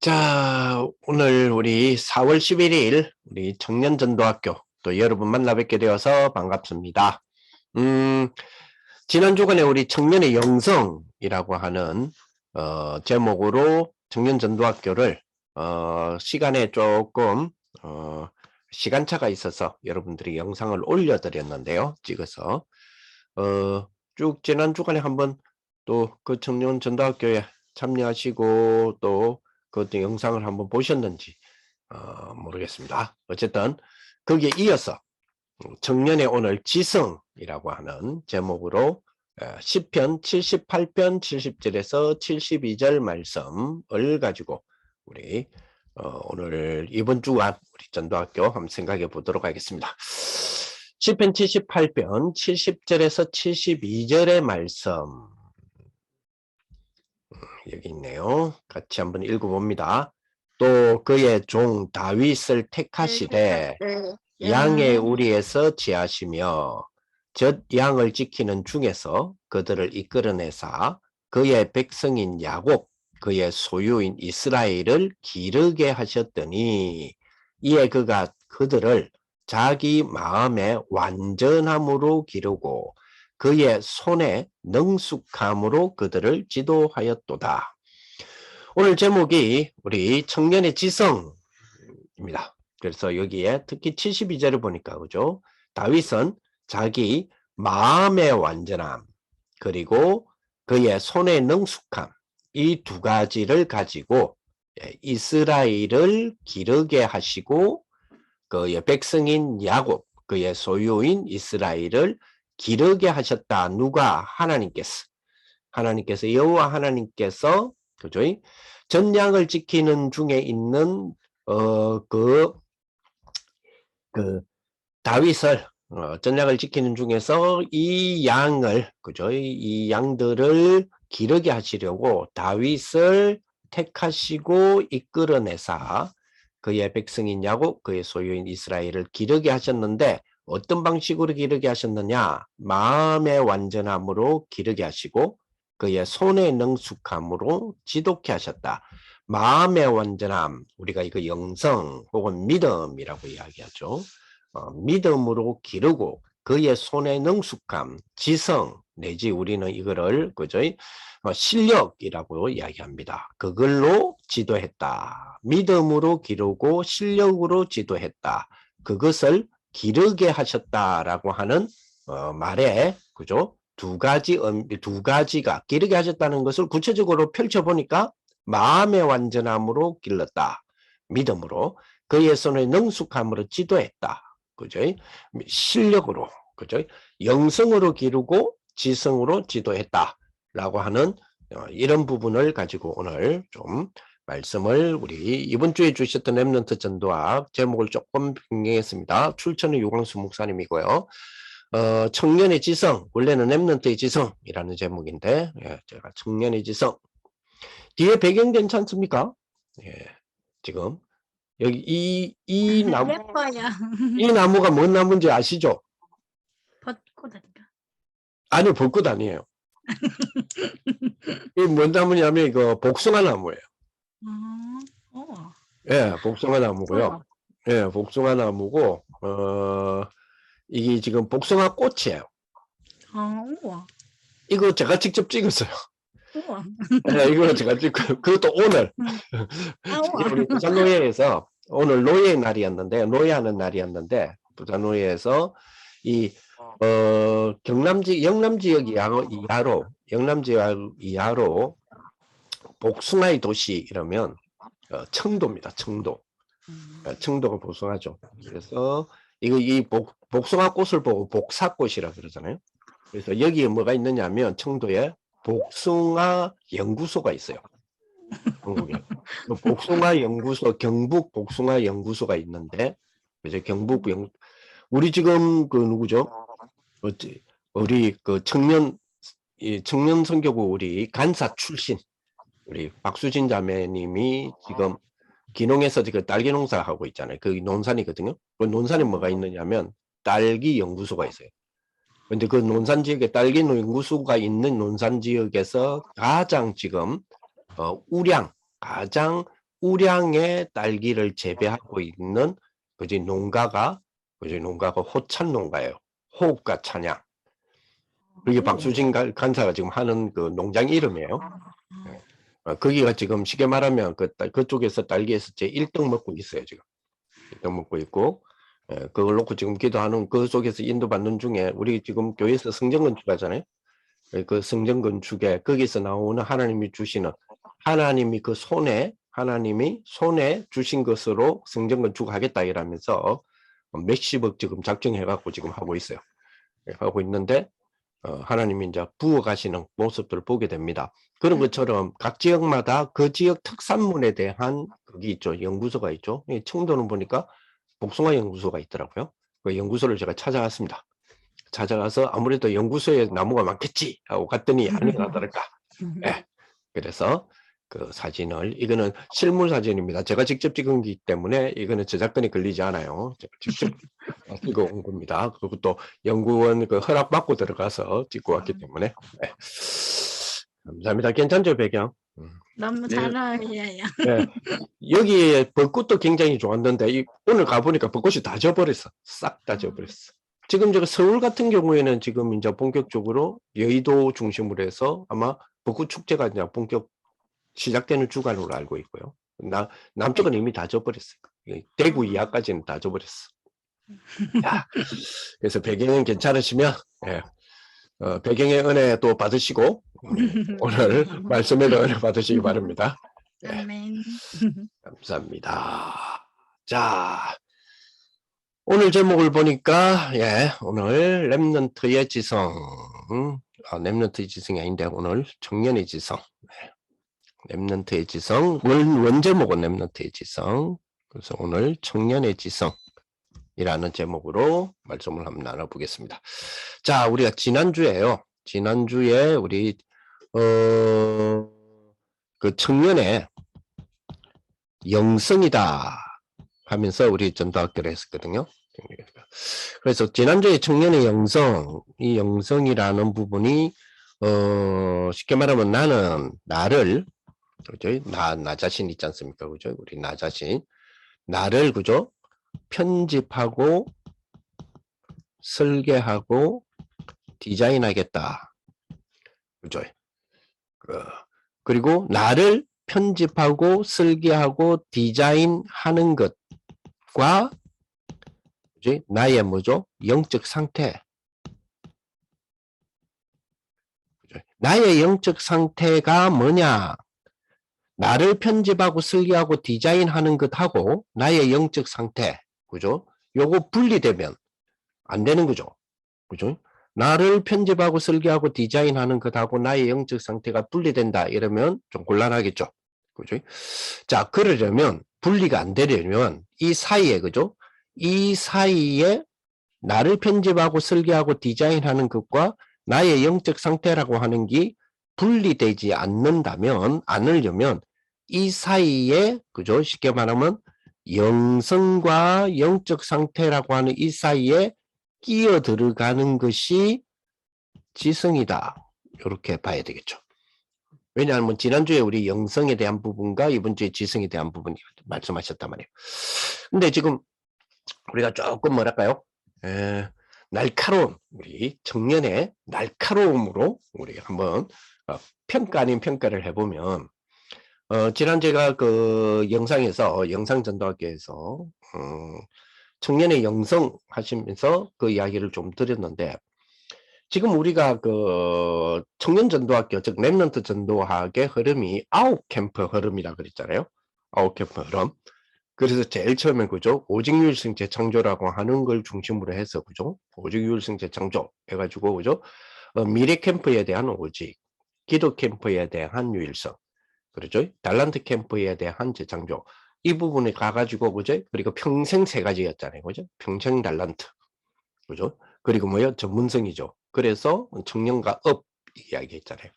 자, 오늘 우리 4월 11일 우리 청년전도학교 또 여러분 만나 뵙게 되어서 반갑습니다. 지난 주간에 우리 청년의 영성이라고 하는 제목으로 청년전도학교를 시간에 조금 시간차가 있어서 여러분들이 영상을 올려드렸는데요. 찍어서 쭉 지난 주간에 한번 또 그 청년전도학교에 참여하시고 또 그것도 영상을 한번 보셨는지 모르겠습니다. 어쨌든 거기에 이어서 청년의 오늘 지성이라고 하는 제목으로 시편 78편 70절에서 72절 말씀을 가지고 우리 오늘 이번 주간 우리 전도학교 한번 생각해 보도록 하겠습니다. 시편 78편 70절에서 72절의 말씀 여기 있네요. 같이 한번 읽어봅니다. 또 그의 종 다윗을 택하시되 양의 우리에서 지하시며 젖 양을 지키는 중에서 그들을 이끌어내사 그의 백성인 야곱 그의 소유인 이스라엘을 기르게 하셨더니 이에 그가 그들을 자기 마음의 완전함으로 기르고 그의 손에 능숙함으로 그들을 지도하였도다. 오늘 제목이 우리 청년의 지성입니다. 그래서 여기에 특히 72절을 보니까 그죠? 다윗은 자기 마음의 완전함 그리고 그의 손의 능숙함 이 두 가지를 가지고 이스라엘을 기르게 하시고 그의 백성인 야곱 그의 소유인 이스라엘을 기르게 하셨다. 누가? 하나님께서 여호와 하나님께서 그죠? 전양을 지키는 중에 있는 다윗을 전양을 지키는 중에서 이 양을 그죠? 이 양들을 기르게 하시려고 다윗을 택하시고 이끌어내사 그의 백성인 야곱 그의 소유인 이스라엘을 기르게 하셨는데 어떤 방식으로 기르게 하셨느냐? 마음의 완전함으로 기르게 하시고 그의 손의 능숙함으로 지독케 하셨다. 마음의 완전함, 우리가 이거 영성 혹은 믿음이라고 이야기하죠. 믿음으로 기르고 그의 손의 능숙함, 지성 내지 우리는 이거를 그죠? 실력이라고 이야기합니다. 그걸로 지도했다. 믿음으로 기르고 실력으로 지도했다. 그것을 기르게 하셨다라고 하는 말에 그죠? 두 가지가 기르게 하셨다는 것을 구체적으로 펼쳐보니까 마음의 완전함으로 길렀다. 믿음으로 그의 손의 능숙함으로 지도했다. 그죠? 실력으로 그죠? 영성으로 기르고 지성으로 지도했다라고 하는 이런 부분을 가지고 오늘 좀 말씀을 우리 이번 주에 주셨던 렘넌트 전도학 제목을 조금 변경했습니다. 출처는 유광수 목사님이고요. 청년의 지성, 원래는 렘넌트의 지성이라는 제목인데 제가 청년의 지성 뒤에 배경 괜찮습니까? 예, 지금 여기 이 나무 예뻐요. 이 나무가 뭔 나무인지 아시죠? 벚꽃 아닌가? 아니요, 벚꽃 아니에요. 이 뭔 나무냐면 이거 복숭아 나무예요. 예, 복숭아 나무고요. 예, 복숭아 나무고 이게 지금 복숭아 꽃이에요. 우와. 이거 제가 직접 찍었어요. 우와. 예, 이거 제가 찍고 그것도 오늘 우리 부산노예에서 오늘 노예 날이었는데 노예하는 날이었는데 부산노예에서 이 영남 지역 이하로 영남 지역 이하로 복숭아의 도시 이러면 청도입니다. 청도. 청도가 복숭아죠. 그래서 이 복숭아 꽃을 보고 복사꽃이라 그러잖아요. 그래서 여기에 뭐가 있느냐면 청도에 복숭아 연구소가 있어요. 한국에. 복숭아 연구소, 경북 복숭아 연구소가 있는데, 그래서 우리 지금 그 누구죠? 우리 그 청년 선교부 우리 간사 출신, 우리 박수진 자매님이 지금 기농에서 그 딸기 농사 하고 있잖아요. 그 논산이거든요. 그 논산에 뭐가 있느냐면 딸기 연구소가 있어요. 근데 그 논산 지역에 딸기 연구소가 있는 논산 지역에서 가장 지금 가장 우량의 딸기를 재배하고 있는 그지 농가가 호찬 농가예요. 호흡과 찬양. 이게 박수진 간사가 지금 하는 그 농장 이름이에요. 거기가 지금 쉽게 말하면 그쪽에서 딸기에서 제 1등 먹고 있어요. 지금 1등 먹고 있고, 그걸 놓고 지금 기도하는 그 속에서 인도받는 중에 우리 지금 교회에서 성전건축 하잖아요. 그 성전건축에 거기서 나오는 하나님이 주시는, 하나님이 손에 주신 것으로 성전건축 하겠다 이러면서 몇십억 지금 작정해갖고 지금 하고 있어요. 하고 있는데 하나님이 이제 부어가시는 모습들을 보게 됩니다. 그런 것처럼 각 지역마다 그 지역 특산물에 대한 그게 있죠. 연구소가 있죠. 청도는 보니까 복숭아 연구소가 있더라고요. 그 연구소를 제가 찾아갔습니다. 찾아가서 아무래도 연구소에 나무가 많겠지 하고 갔더니 아니나 다를까. 네. 그래서 그 사진을, 이거는 실물 사진입니다. 제가 직접 찍은 거기 때문에 이거는 저작권이 걸리지 않아요. 제가 직접 찍어 온 겁니다. 그것도 연구원 그 허락 받고 들어가서 찍고 왔기 때문에. 네. 감사합니다. 괜찮죠, 배경? 너무 잘 어울려요. 네. 여기에 벚꽃도 굉장히 좋았는데 오늘 가보니까 벚꽃이 다 져버렸어. 싹 다 져버렸어. 지금 제가 서울 같은 경우에는 지금 이제 본격적으로 여의도 중심으로 해서 아마 벚꽃 축제가 이제 본격 시작되는 주간으로 알고 있고요. 남쪽은 이미 다 져버렸어요. 대구 이하까지는 다 져버렸어. 야, 그래서 배경은 괜찮으시면 배경의 은혜 또 받으시고 오늘 말씀에도 은혜 받으시기 바랍니다. 아멘. 감사합니다. 자, 오늘 제목을 보니까 오늘 렘넌트의 지성, 렘넌트의 지성이 아닌데 오늘 청년의 지성, 렘넌트의 지성, 원제목은 렘넌트의 지성. 그래서 오늘 청년의 지성이라는 제목으로 말씀을 한번 나눠보겠습니다. 자, 우리가 지난주에 우리 그 청년의 영성이다 하면서 우리 전도학교를 했었거든요. 그래서 지난주에 청년의 영성, 이 영성이라는 부분이 쉽게 말하면 나를 그죠? 나 자신 있지 않습니까? 그죠? 우리 나 자신 나를 그죠? 편집하고 설계하고 디자인하겠다. 그죠? 그리고 나를 편집하고 설계하고 디자인하는 것과 그죠? 나의 뭐죠? 영적 상태. 그죠? 나의 영적 상태가 뭐냐? 나를 편집하고 설계하고 디자인하는 것하고 나의 영적 상태, 그죠? 요거 분리되면 안 되는 거죠. 그죠? 나를 편집하고 설계하고 디자인하는 것하고 나의 영적 상태가 분리된다 이러면 좀 곤란하겠죠. 그죠? 자, 그러려면 분리가 안 되려면 이 사이에, 그죠? 이 사이에 나를 편집하고 설계하고 디자인하는 것과 나의 영적 상태라고 하는 게 분리되지 않으려면 이 사이에, 그죠? 쉽게 말하면 영성과 영적 상태라고 하는 이 사이에 끼어 들어가는 것이 지성이다. 이렇게 봐야 되겠죠. 왜냐하면 지난주에 우리 영성에 대한 부분과 이번 주에 지성에 대한 부분 말씀하셨단 말이에요. 근데 지금 우리가 조금 뭐랄까요? 날카로운, 우리 청년의 날카로움으로 우리 한번 평가 아닌 평가를 해보면 지난 제가 그 영상전도학교에서 청년의 영성 하시면서 그 이야기를 좀 드렸는데 지금 우리가 그 청년전도학교 즉 렘넌트 전도학의 흐름이 9캠프 흐름이라 그랬잖아요. 9캠프 흐름. 그래서 제일 처음에 그죠? 오직유일성 재창조라고 하는 걸 중심으로 해서 그죠? 오직유일성 재창조 해가지고 그죠? 미래 캠프에 대한 오직, 기도 캠프에 대한 유일성, 그렇죠? 달란트 캠프에 대한 재창조 이 부분에 가가지고 그죠? 그리고 평생 세 가지였잖아요, 그죠? 평생 달란트, 그죠? 그리고 뭐요? 전문성이죠. 그래서 청년과 업 이야기했잖아요.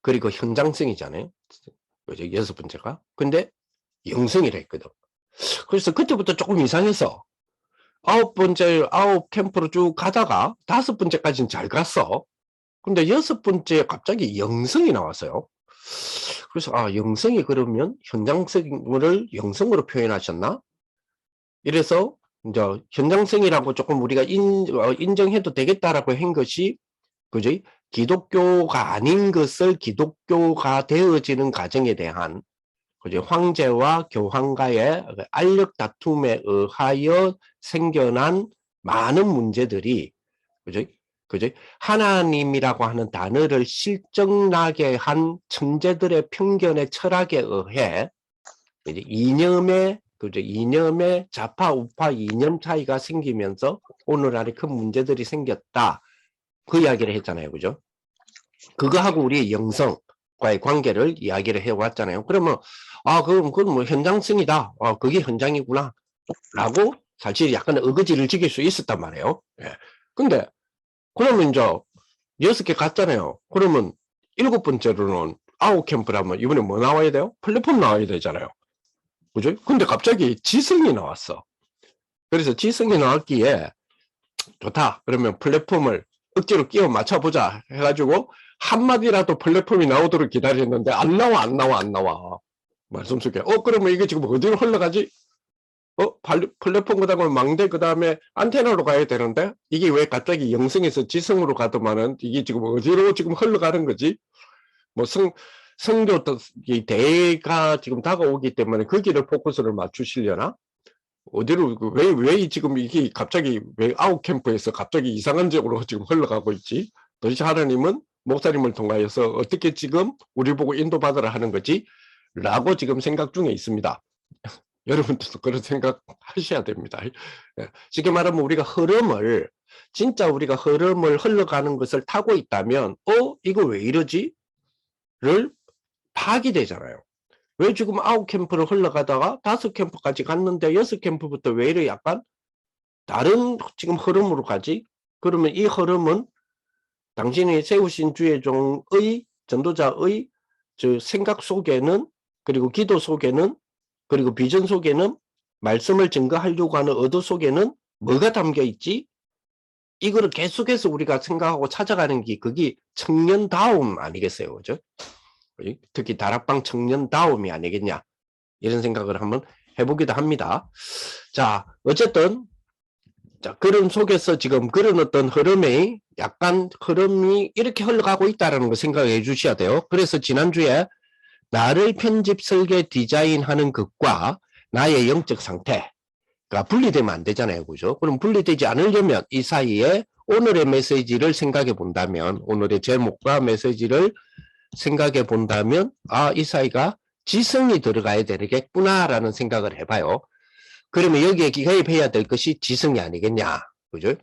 그리고 현장성이잖아요, 그죠? 6번째가. 근데 영성이라 했거든. 그래서 그때부터 조금 이상해서 9 캠프로 쭉 가다가 5번째까지는 잘 갔어. 근데 6번째 갑자기 영성이 나왔어요. 그래서 영성이 그러면 현장성을 영성으로 표현하셨나? 이래서 이제 현장성이라고 조금 우리가 인정해도 되겠다라고 한 것이 그죠? 기독교가 아닌 것을 기독교가 되어지는 과정에 대한 그죠? 황제와 교황과의 알력 다툼에 의하여 생겨난 많은 문제들이 그죠? 그죠? 하나님이라고 하는 단어를 실증나게 한 천재들의 편견의 철학에 의해 이제 이념의 좌파 우파 이념 차이가 생기면서 오늘날의 큰 문제들이 생겼다. 그 이야기를 했잖아요. 그죠? 그거하고 우리의 영성과의 관계를 이야기를 해왔잖아요. 그러면 그건 뭐 현장성이다. 그게 현장이구나. 라고 사실 약간 어거지를 지킬 수 있었단 말이에요. 예. 근데 그러면 이제 6개 갔잖아요. 그러면 7번째로는 아웃캠프라면 이번에 뭐 나와야 돼요? 플랫폼 나와야 되잖아요. 그죠? 근데 갑자기 지성이 나왔어. 그래서 지성이 나왔기에 좋다. 그러면 플랫폼을 억지로 끼워 맞춰보자 해가지고 한마디라도 플랫폼이 나오도록 기다렸는데 안 나와. 말씀 속에. 그러면 이게 지금 어디로 흘러가지? 플랫폼 그 다음에 망대 그 다음에 안테나로 가야 되는데 이게 왜 갑자기 영성에서 지성으로 가더만은 이게 지금 어디로 지금 흘러가는 거지? 뭐 성교 이 대회가 지금 다가오기 때문에 거기를 포커스를 맞추시려나? 어디로 왜 지금 이게 갑자기 왜 아웃캠프에서 갑자기 이상한 쪽으로 지금 흘러가고 있지? 도대체 하나님은 목사님을 통하여서 어떻게 지금 우리 보고 인도받으라 하는 거지? 라고 지금 생각 중에 있습니다. 여러분들도 그런 생각 하셔야 됩니다. 쉽게 말하면 우리가 진짜 우리가 흐름을 흘러가는 것을 타고 있다면 이거 왜 이러지? 를 파악이 되잖아요. 왜 지금 9캠프를 흘러가다가 5캠프까지 갔는데 6캠프부터 왜 이래 약간 다른 지금 흐름으로 가지? 그러면 이 흐름은 당신이 세우신 주의 종의 전도자의 저 생각 속에는 그리고 기도 속에는 그리고 비전 속에는 말씀을 증거하려고 하는 의도 속에는 뭐가 담겨 있지? 이거를 계속해서 우리가 생각하고 찾아가는 게 그게 청년다움 아니겠어요? 그죠? 특히 다락방 청년다움이 아니겠냐? 이런 생각을 한번 해보기도 합니다. 자, 어쨌든 그런 속에서 지금 그런 어떤 흐름이 이렇게 흘러가고 있다는 걸 생각해 주셔야 돼요. 그래서 지난주에 나를 편집, 설계, 디자인하는 것과 나의 영적 상태가 분리되면 안 되잖아요. 그죠? 그럼 분리되지 않으려면 이 사이에 오늘의 메시지를 생각해 본다면, 오늘의 제목과 메시지를 생각해 본다면, 이 사이가 지성이 들어가야 되겠구나라는 생각을 해봐요. 그러면 여기에 개입해야 될 것이 지성이 아니겠냐. 그죠?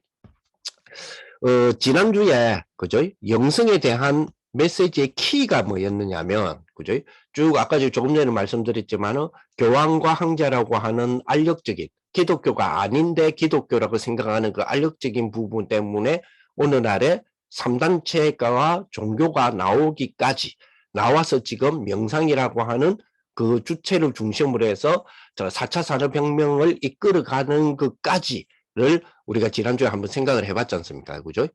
지난주에, 그죠? 영성에 대한 메시지의 키가 뭐였느냐면, 그죠? 쭉 아까 조금 전에 말씀드렸지만은 교황과 황제라고 하는 알력적인 기독교가 아닌데 기독교라고 생각하는 그 알력적인 부분 때문에 오늘날에 3단체가 종교가 나오기까지 나와서 지금 명상이라고 하는 그 주체를 중심으로 해서 4차 산업혁명을 이끌어가는 것까지를 우리가 지난주에 한번 생각을 해봤지 않습니까? 그죠?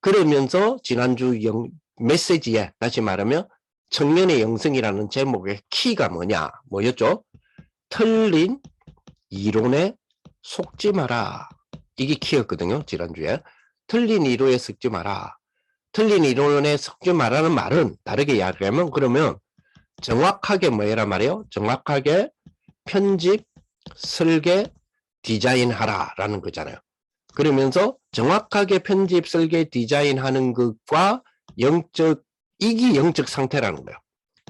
그러면서 지난주 메시지에 다시 말하면 청년의 영성이라는 제목의 키가 뭐였죠? 틀린 이론에 속지 마라. 이게 키였거든요. 지난주에. 틀린 이론에 속지 마라. 틀린 이론에 속지 마라는 말은 다르게 이야기하면 그러면 정확하게 뭐라 말이에요? 정확하게 편집, 설계, 디자인하라 라는 거잖아요. 그러면서 정확하게 편집, 설계, 디자인하는 것과 이게 영적 상태라는 거예요.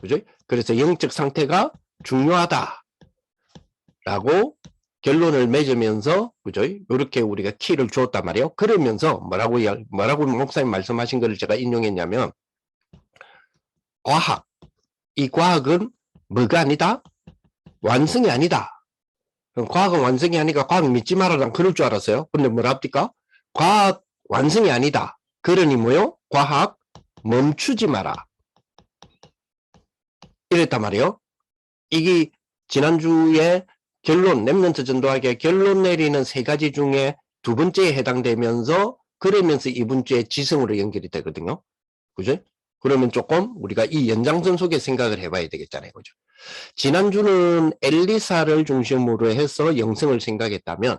그죠? 그래서 영적 상태가 중요하다 라고 결론을 맺으면서 그죠? 이렇게 우리가 키를 주었단 말이에요. 그러면서 뭐라고 목사님 말씀하신 것을 제가 인용했냐면 이 과학은 뭐가 아니다? 완성이 아니다. 그럼 과학은 완성이 아니니까 과학 믿지 말아라 그럴 줄 알았어요. 근데 뭐랍니까? 과학 완성이 아니다. 그러니 뭐요? 과학 멈추지 마라. 이랬단 말이에요. 이게 지난주에 랩넌트 전도학의 결론 내리는 3가지 중에 2번째에 해당되면서 그러면서 이번 주에 지성으로 연결이 되거든요. 그죠? 그러면 조금 우리가 이 연장선 속에 생각을 해봐야 되겠잖아요. 그죠? 지난주는 엘리사를 중심으로 해서 영성을 생각했다면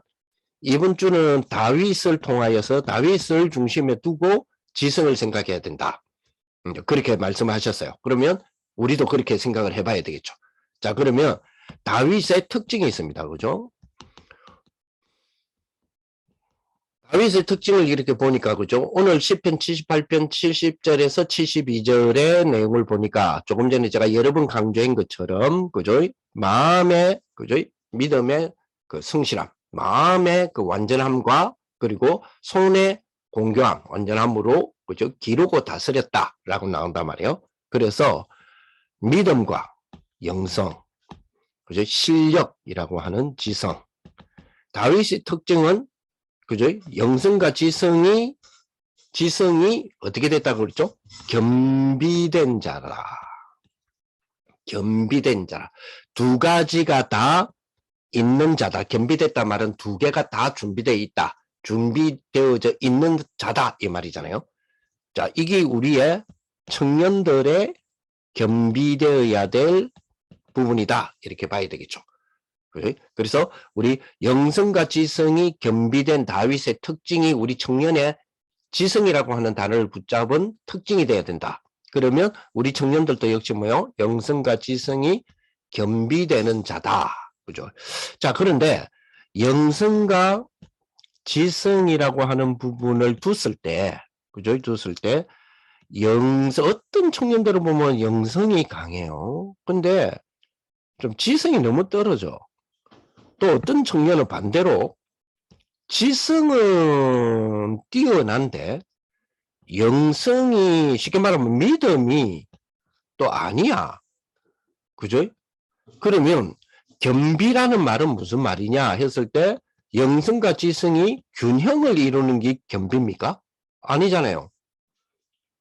이번 주는 다윗을 통하여서 다윗을 중심에 두고 지성을 생각해야 된다. 그렇게 말씀하셨어요. 그러면 우리도 그렇게 생각을 해봐야 되겠죠. 자, 그러면 다윗의 특징이 있습니다. 그죠? 다윗의 특징을 이렇게 보니까, 그죠? 오늘 시편 78편 70절에서 72절의 내용을 보니까 조금 전에 제가 여러 번 강조한 것처럼, 그죠? 마음의, 그죠? 믿음의 그 성실함, 마음의 그 완전함과 그리고 손의 공교함, 완전함으로, 그죠? 기르고 다스렸다라고 나온단 말이에요. 그래서 믿음과 영성, 그죠? 실력이라고 하는 지성. 다윗의 특징은 그죠? 영성과 지성이 어떻게 됐다고 그랬죠? 겸비된 자라. 겸비된 자라. 두 가지가 다 있는 자다. 겸비됐다 말은 두 개가 다 준비되어 있다. 준비되어져 있는 자다. 이 말이잖아요. 자, 이게 우리의 청년들의 겸비되어야 될 부분이다. 이렇게 봐야 되겠죠. 그래서 우리 영성과 지성이 겸비된 다윗의 특징이 우리 청년의 지성이라고 하는 단어를 붙잡은 특징이 돼야 된다. 그러면 우리 청년들도 역시 뭐요? 영성과 지성이 겸비되는 자다. 그죠? 자, 그런데 영성과 지성이라고 하는 부분을 뒀을 때, 그죠? 뒀을 때, 어떤 청년들을 보면 영성이 강해요. 근데 좀 지성이 너무 떨어져. 또 어떤 청년은 반대로 지성은 뛰어난데 영성이 쉽게 말하면 믿음이 또 아니야. 그죠? 그러면 겸비라는 말은 무슨 말이냐 했을 때 영성과 지성이 균형을 이루는 게 겸비입니까? 아니잖아요.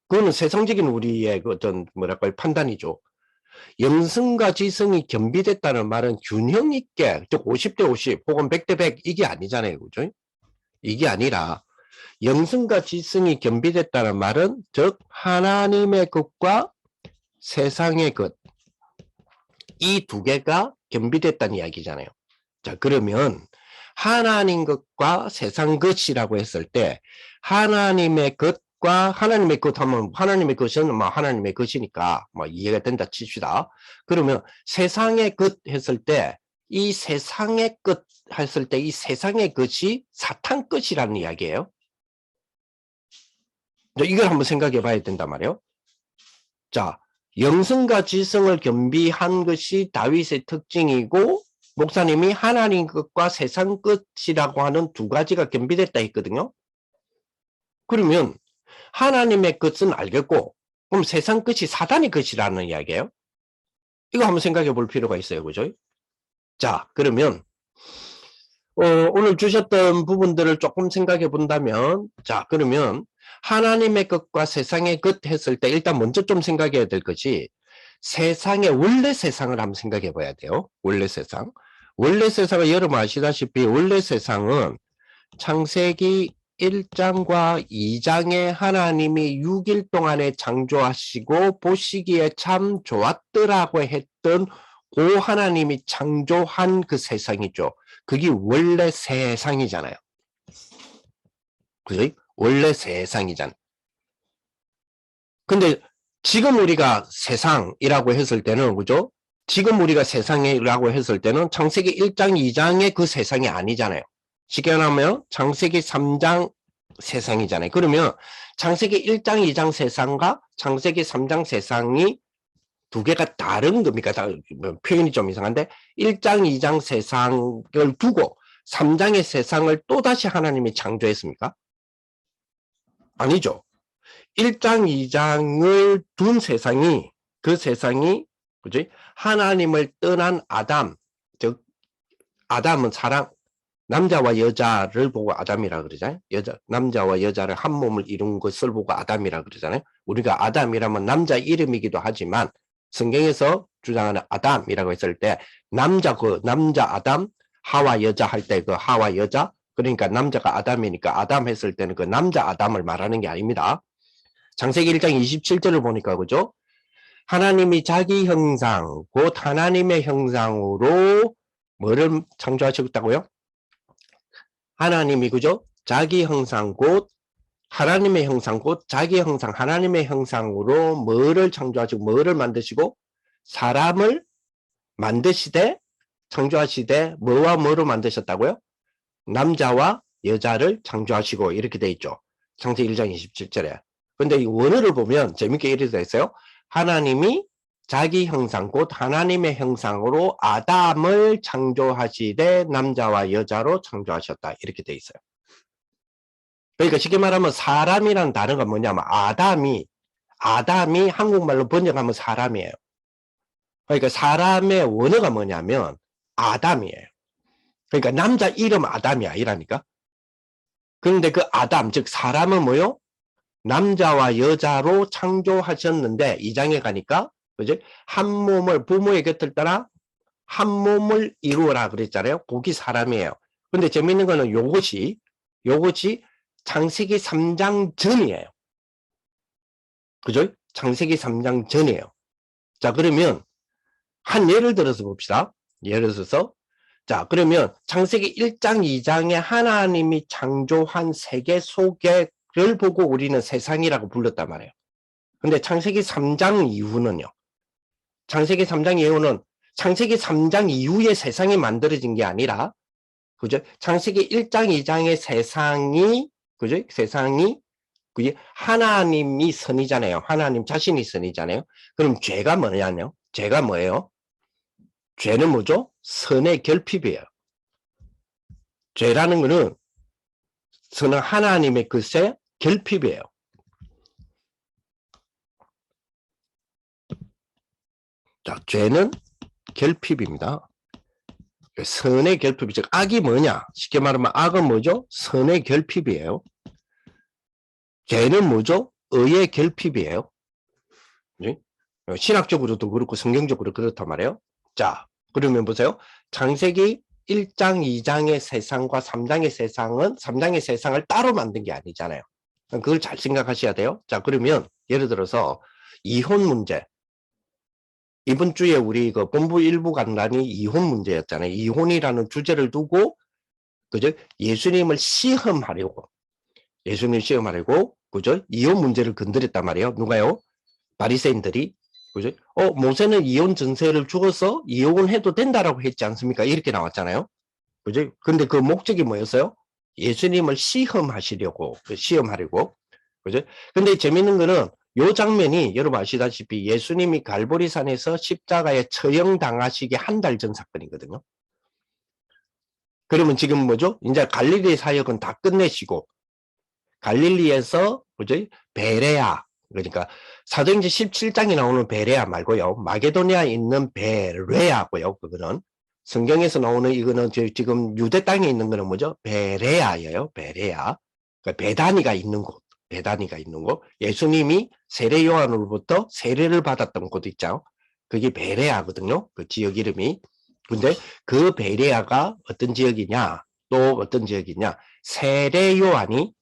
그거는 세상적인 우리의 그 어떤 뭐랄까요 판단이죠. 영성과 지성이 겸비됐다는 말은 균형 있게, 즉 50대 50 혹은 100대 100 이게 아니잖아요. 그죠? 이게 아니라 영성과 지성이 겸비됐다는 말은 즉 하나님의 것과 세상의 것, 이 두 개가 겸비됐다는 이야기잖아요. 자, 그러면 하나님 것과 세상 것이라고 했을 때 하나님의 것과 하나님의 것 하면 하나님의 것은 뭐 하나님의 것이니까 뭐 이해가 된다 칩시다. 그러면 세상의 것 했을 때 이 세상의 것 했을 때 이 세상의 것이 사탄 것이라는 이야기예요. 이걸 한번 생각해 봐야 된단 말이에요. 자, 영성과 지성을 겸비한 것이 다윗의 특징이고 목사님이 하나님 것과 세상 것이라고 하는 두 가지가 겸비됐다 했거든요. 그러면 하나님의 것은 알겠고 그럼 세상 것이 사단의 것이라는 이야기예요. 이거 한번 생각해 볼 필요가 있어요. 그죠? 자, 그러면 오늘 주셨던 부분들을 조금 생각해 본다면 자, 그러면 하나님의 것과 세상의 것 했을 때 일단 먼저 좀 생각해야 될 것이 세상의 원래 세상을 한번 생각해 봐야 돼요. 원래 세상. 원래 세상은 여러분 아시다시피 원래 세상은 창세기 1장과 2장에 하나님이 6일 동안에 창조하시고 보시기에 참 좋았더라고 했던 그 하나님이 창조한 그 세상이죠. 그게 원래 세상이잖아요. 그죠? 원래 세상이잖아요. 근데 지금 우리가 세상이라고 했을 때는 그죠? 지금 우리가 세상이라고 했을 때는 창세기 1장 2장의 그 세상이 아니잖아요. 쉽게 말하면 창세기 3장 세상이잖아요. 그러면 창세기 1장 2장 세상과 창세기 3장 세상이 두 개가 다른 겁니까? 표현이 좀 이상한데 1장 2장 세상을 두고 3장의 세상을 또다시 하나님이 창조했습니까? 아니죠. 1장 2장을 둔 세상이 그 세상이 그지? 하나님을 떠난 아담, 즉 아담은 사랑 남자와 여자를 보고 아담이라 그러잖아요. 남자와 여자를 한 몸을 이룬 것을 보고 아담이라 그러잖아요. 우리가 아담이라면 남자 이름이기도 하지만 성경에서 주장하는 아담이라고 했을 때 남자 아담, 하와 여자 할 때 그 하와 여자 그러니까 남자가 아담이니까 아담 했을 때는 그 남자 아담을 말하는 게 아닙니다. 창세기 1장 27절을 보니까 그죠? 하나님이 자기 형상, 곧 하나님의 형상으로 뭐를 창조하셨다고요? 하나님이 그죠? 자기 형상, 곧 하나님의 형상, 곧 자기 형상, 하나님의 형상으로 뭐를 창조하시고 뭐를 만드시고 사람을 만드시되 창조하시되 뭐와 뭐로 만드셨다고요? 남자와 여자를 창조하시고 이렇게 돼 있죠. 창세기 1장 27절에. 근데 이 원어를 보면 재밌게 이렇게 돼 있어요. 하나님이 자기 형상 곧 하나님의 형상으로 아담을 창조하시되 남자와 여자로 창조하셨다. 이렇게 돼 있어요. 그러니까 쉽게 말하면 사람이라는 단어가 뭐냐면 아담이 한국말로 번역하면 사람이에요. 그러니까 사람의 원어가 뭐냐면 아담이에요. 그러니까 남자 이름 아담이 아니라니까. 그런데 그 아담 즉 사람은 뭐요? 남자와 여자로 창조하셨는데 2장에 가니까 그죠? 한 몸을 부모의 곁을 떠나 한 몸을 이루어라 그랬잖아요. 거기 사람이에요. 근데 재밌는 거는 요것이 창세기 3장 전이에요. 그죠? 창세기 3장 전이에요. 자, 그러면 한 예를 들어서 봅시다. 예를 들어서 자, 그러면 창세기 1장, 2장에 하나님이 창조한 세계 속에를 보고 우리는 세상이라고 불렀단 말이에요. 근데 창세기 3장 이후는요. 창세기 3장 이후는 창세기 3장 이후에 세상이 만들어진 게 아니라 그죠? 창세기 1장, 2장의 세상이 그죠? 세상이 그게 하나님이 선이잖아요. 하나님 자신이 선이잖아요. 그럼 죄가 뭐냐요? 죄가 뭐예요? 죄는 뭐죠? 선의 결핍이에요. 죄라는 것은 선은 하나님의 글쎄 결핍이에요. 자, 죄는 결핍입니다. 선의 결핍이 즉 악이 뭐냐? 쉽게 말하면 악은 뭐죠? 선의 결핍이에요. 죄는 뭐죠? 의의 결핍이에요. 신학적으로도 그렇고 성경적으로 그렇단 말이에요. 자, 그러면 보세요. 창세기 1장, 2장의 세상과 3장의 세상은 3장의 세상을 따로 만든 게 아니잖아요. 그걸 잘 생각하셔야 돼요. 자, 그러면 예를 들어서 이혼 문제. 이번 주에 우리 그 본부 일부 강단이 이혼 문제였잖아요. 이혼이라는 주제를 두고 그죠? 예수님을 시험하려고 그죠? 이혼 문제를 건드렸단 말이에요. 누가요? 바리새인들이 그죠? 모세는 이혼 전세를 주어서 이혼해도 된다라고 했지 않습니까? 이렇게 나왔잖아요. 그죠? 근데 그 목적이 뭐였어요? 예수님을 시험하려고. 그죠? 근데 재밌는 거는 요 장면이 여러분 아시다시피 예수님이 갈보리산에서 십자가에 처형당하시기 한 달 전 사건이거든요. 그러면 지금 뭐죠? 이제 갈릴리 사역은 다 끝내시고 갈릴리에서 그죠? 베레아 그러니까 사도행전 17장에 나오는 베레아 말고요. 마게도니아에 있는 베레아고요. 그거는 성경에서 나오는 이거는 지금 유대 땅에 있는 거는 뭐죠? 베레아예요. 베레아. 그러니까 베다니가 있는 곳. 예수님이 세례 요한으로부터 세례를 받았던 곳 있죠. 그게 베레아거든요. 그 지역 이름이. 근데 그 베레아가 어떤 지역이냐? 또 어떤 지역이냐? 세례 요한이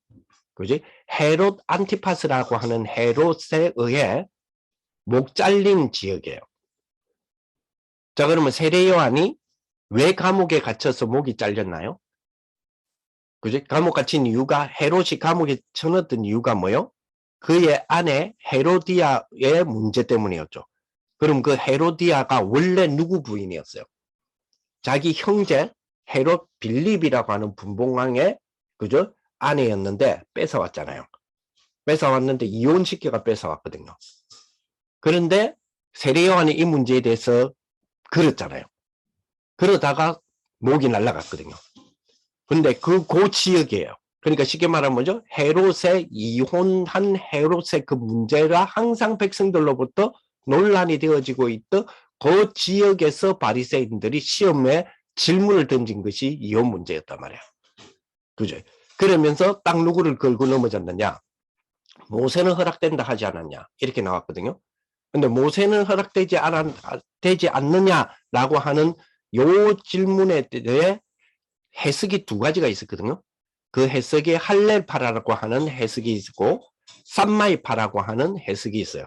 그지? 헤롯 안티파스라고 하는 헤롯에 의해 목 잘린 지역이에요. 자, 그러면 세례 요한이 왜 감옥에 갇혀서 목이 잘렸나요? 그지? 감옥 갇힌 이유가 헤롯이 감옥에 쳐넣었던 이유가 뭐요? 그의 아내 헤로디아의 문제 때문이었죠. 그럼 그 헤로디아가 원래 누구 부인이었어요? 자기 형제 헤롯 빌립이라고 하는 분봉왕의 그죠? 아내였는데 뺏어왔잖아요. 뺏어왔는데 이혼시켜가 뺏어왔거든요. 그런데 세례 요한이 이 문제에 대해서 그랬잖아요. 그러다가 목이 날아갔거든요. 근데 그 지역이에요. 그러니까 쉽게 말하면 뭐죠? 헤롯의 이혼한 헤롯의 그 문제가 항상 백성들로부터 논란이 되어지고 있던 그 지역에서 바리새인들이 시험에 질문을 던진 것이 이혼 문제였단 말이에요. 그죠? 그러면서 딱 누구를 걸고 넘어졌느냐? 모세는 허락된다 하지 않았냐? 이렇게 나왔거든요. 근데 모세는 허락되지 않느냐라고 하는 요 질문에 대해 해석이 두 가지가 있었거든요. 그 해석에 할렐파라고 하는 해석이 있고 산마이파라고 하는 해석이 있어요.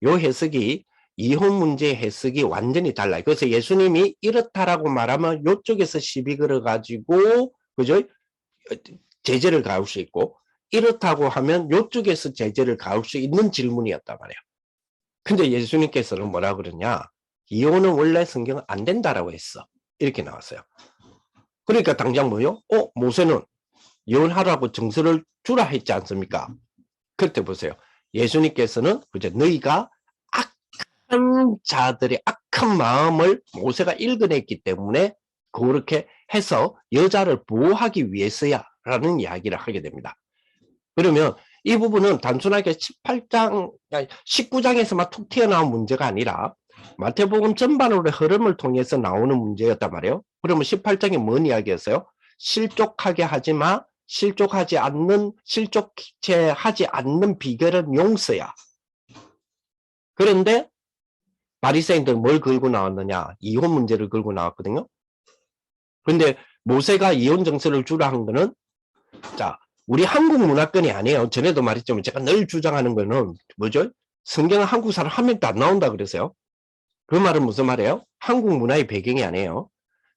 이 해석이 이혼 문제의 해석이 완전히 달라요. 그래서 예수님이 이렇다라고 말하면 이쪽에서 시비 걸어가지고 그죠? 제재를 가할 수 있고 이렇다고 하면 이쪽에서 제재를 가할 수 있는 질문이었단 말이에요. 근데 예수님께서는 뭐라 그러냐? 이혼은 원래 성경은 안 된다라고 했어. 이렇게 나왔어요. 그러니까 당장 뭐요? 모세는 이혼하라고 정서를 주라 했지 않습니까? 그때 보세요. 예수님께서는 그죠? 너희가 악한 자들의 악한 마음을 모세가 읽어냈기 때문에 그렇게 해서 여자를 보호하기 위해서야 라는 이야기를 하게 됩니다. 그러면 이 부분은 단순하게 18장, 19장에서만 툭 튀어나온 문제가 아니라 마태복음 전반으로의 흐름을 통해서 나오는 문제였단 말이에요. 그러면 18장에 뭔 이야기였어요? 실족하게 하지 마. 실족하지 않는 비결은 용서야. 그런데 바리새인들은 뭘 걸고 나왔느냐? 이혼 문제를 걸고 나왔거든요. 근데 모세가 이혼 정서를 주라 한 거는 자, 우리 한국 문화권이 아니에요. 전에도 말했지만 제가 늘 주장하는 거는 뭐죠? 성경은 한국 사람 한 명도 안 나온다 그래서요. 그 말은 무슨 말이에요? 한국 문화의 배경이 아니에요.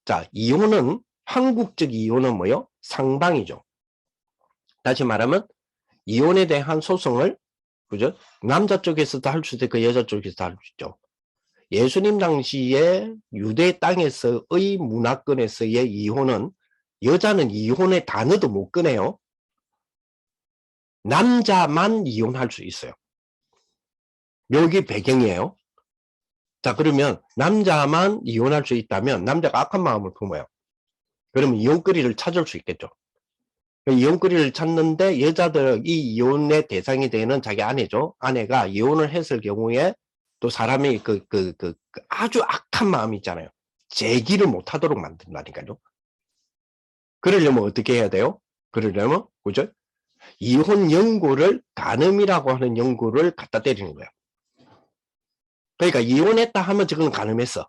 자, 이혼은 한국적 이혼은 뭐요? 상방이죠. 다시 말하면 이혼에 대한 소송을 그죠? 남자 쪽에서도 할 수 있고 여자 쪽에서도 할 수 있죠. 예수님 당시에 유대 땅에서의 문화권에서의 이혼은 여자는 이혼의 단어도 못 꺼내요. 남자만 이혼할 수 있어요. 여기 배경이에요. 자, 그러면 남자만 이혼할 수 있다면 남자가 악한 마음을 품어요. 그러면 이혼거리를 찾을 수 있겠죠. 이혼거리를 찾는데 여자들 이 이혼의 대상이 되는 자기 아내죠. 아내가 이혼을 했을 경우에 또 사람이 아주 악한 마음이 있잖아요. 제기를 못하도록 만든다니까요. 그러려면 어떻게 해야 돼요? 그러려면 그죠? 이혼 연고를 간음이라고 하는 연고를 갖다 때리는 거예요. 그러니까 이혼했다 하면 저건 간음했어.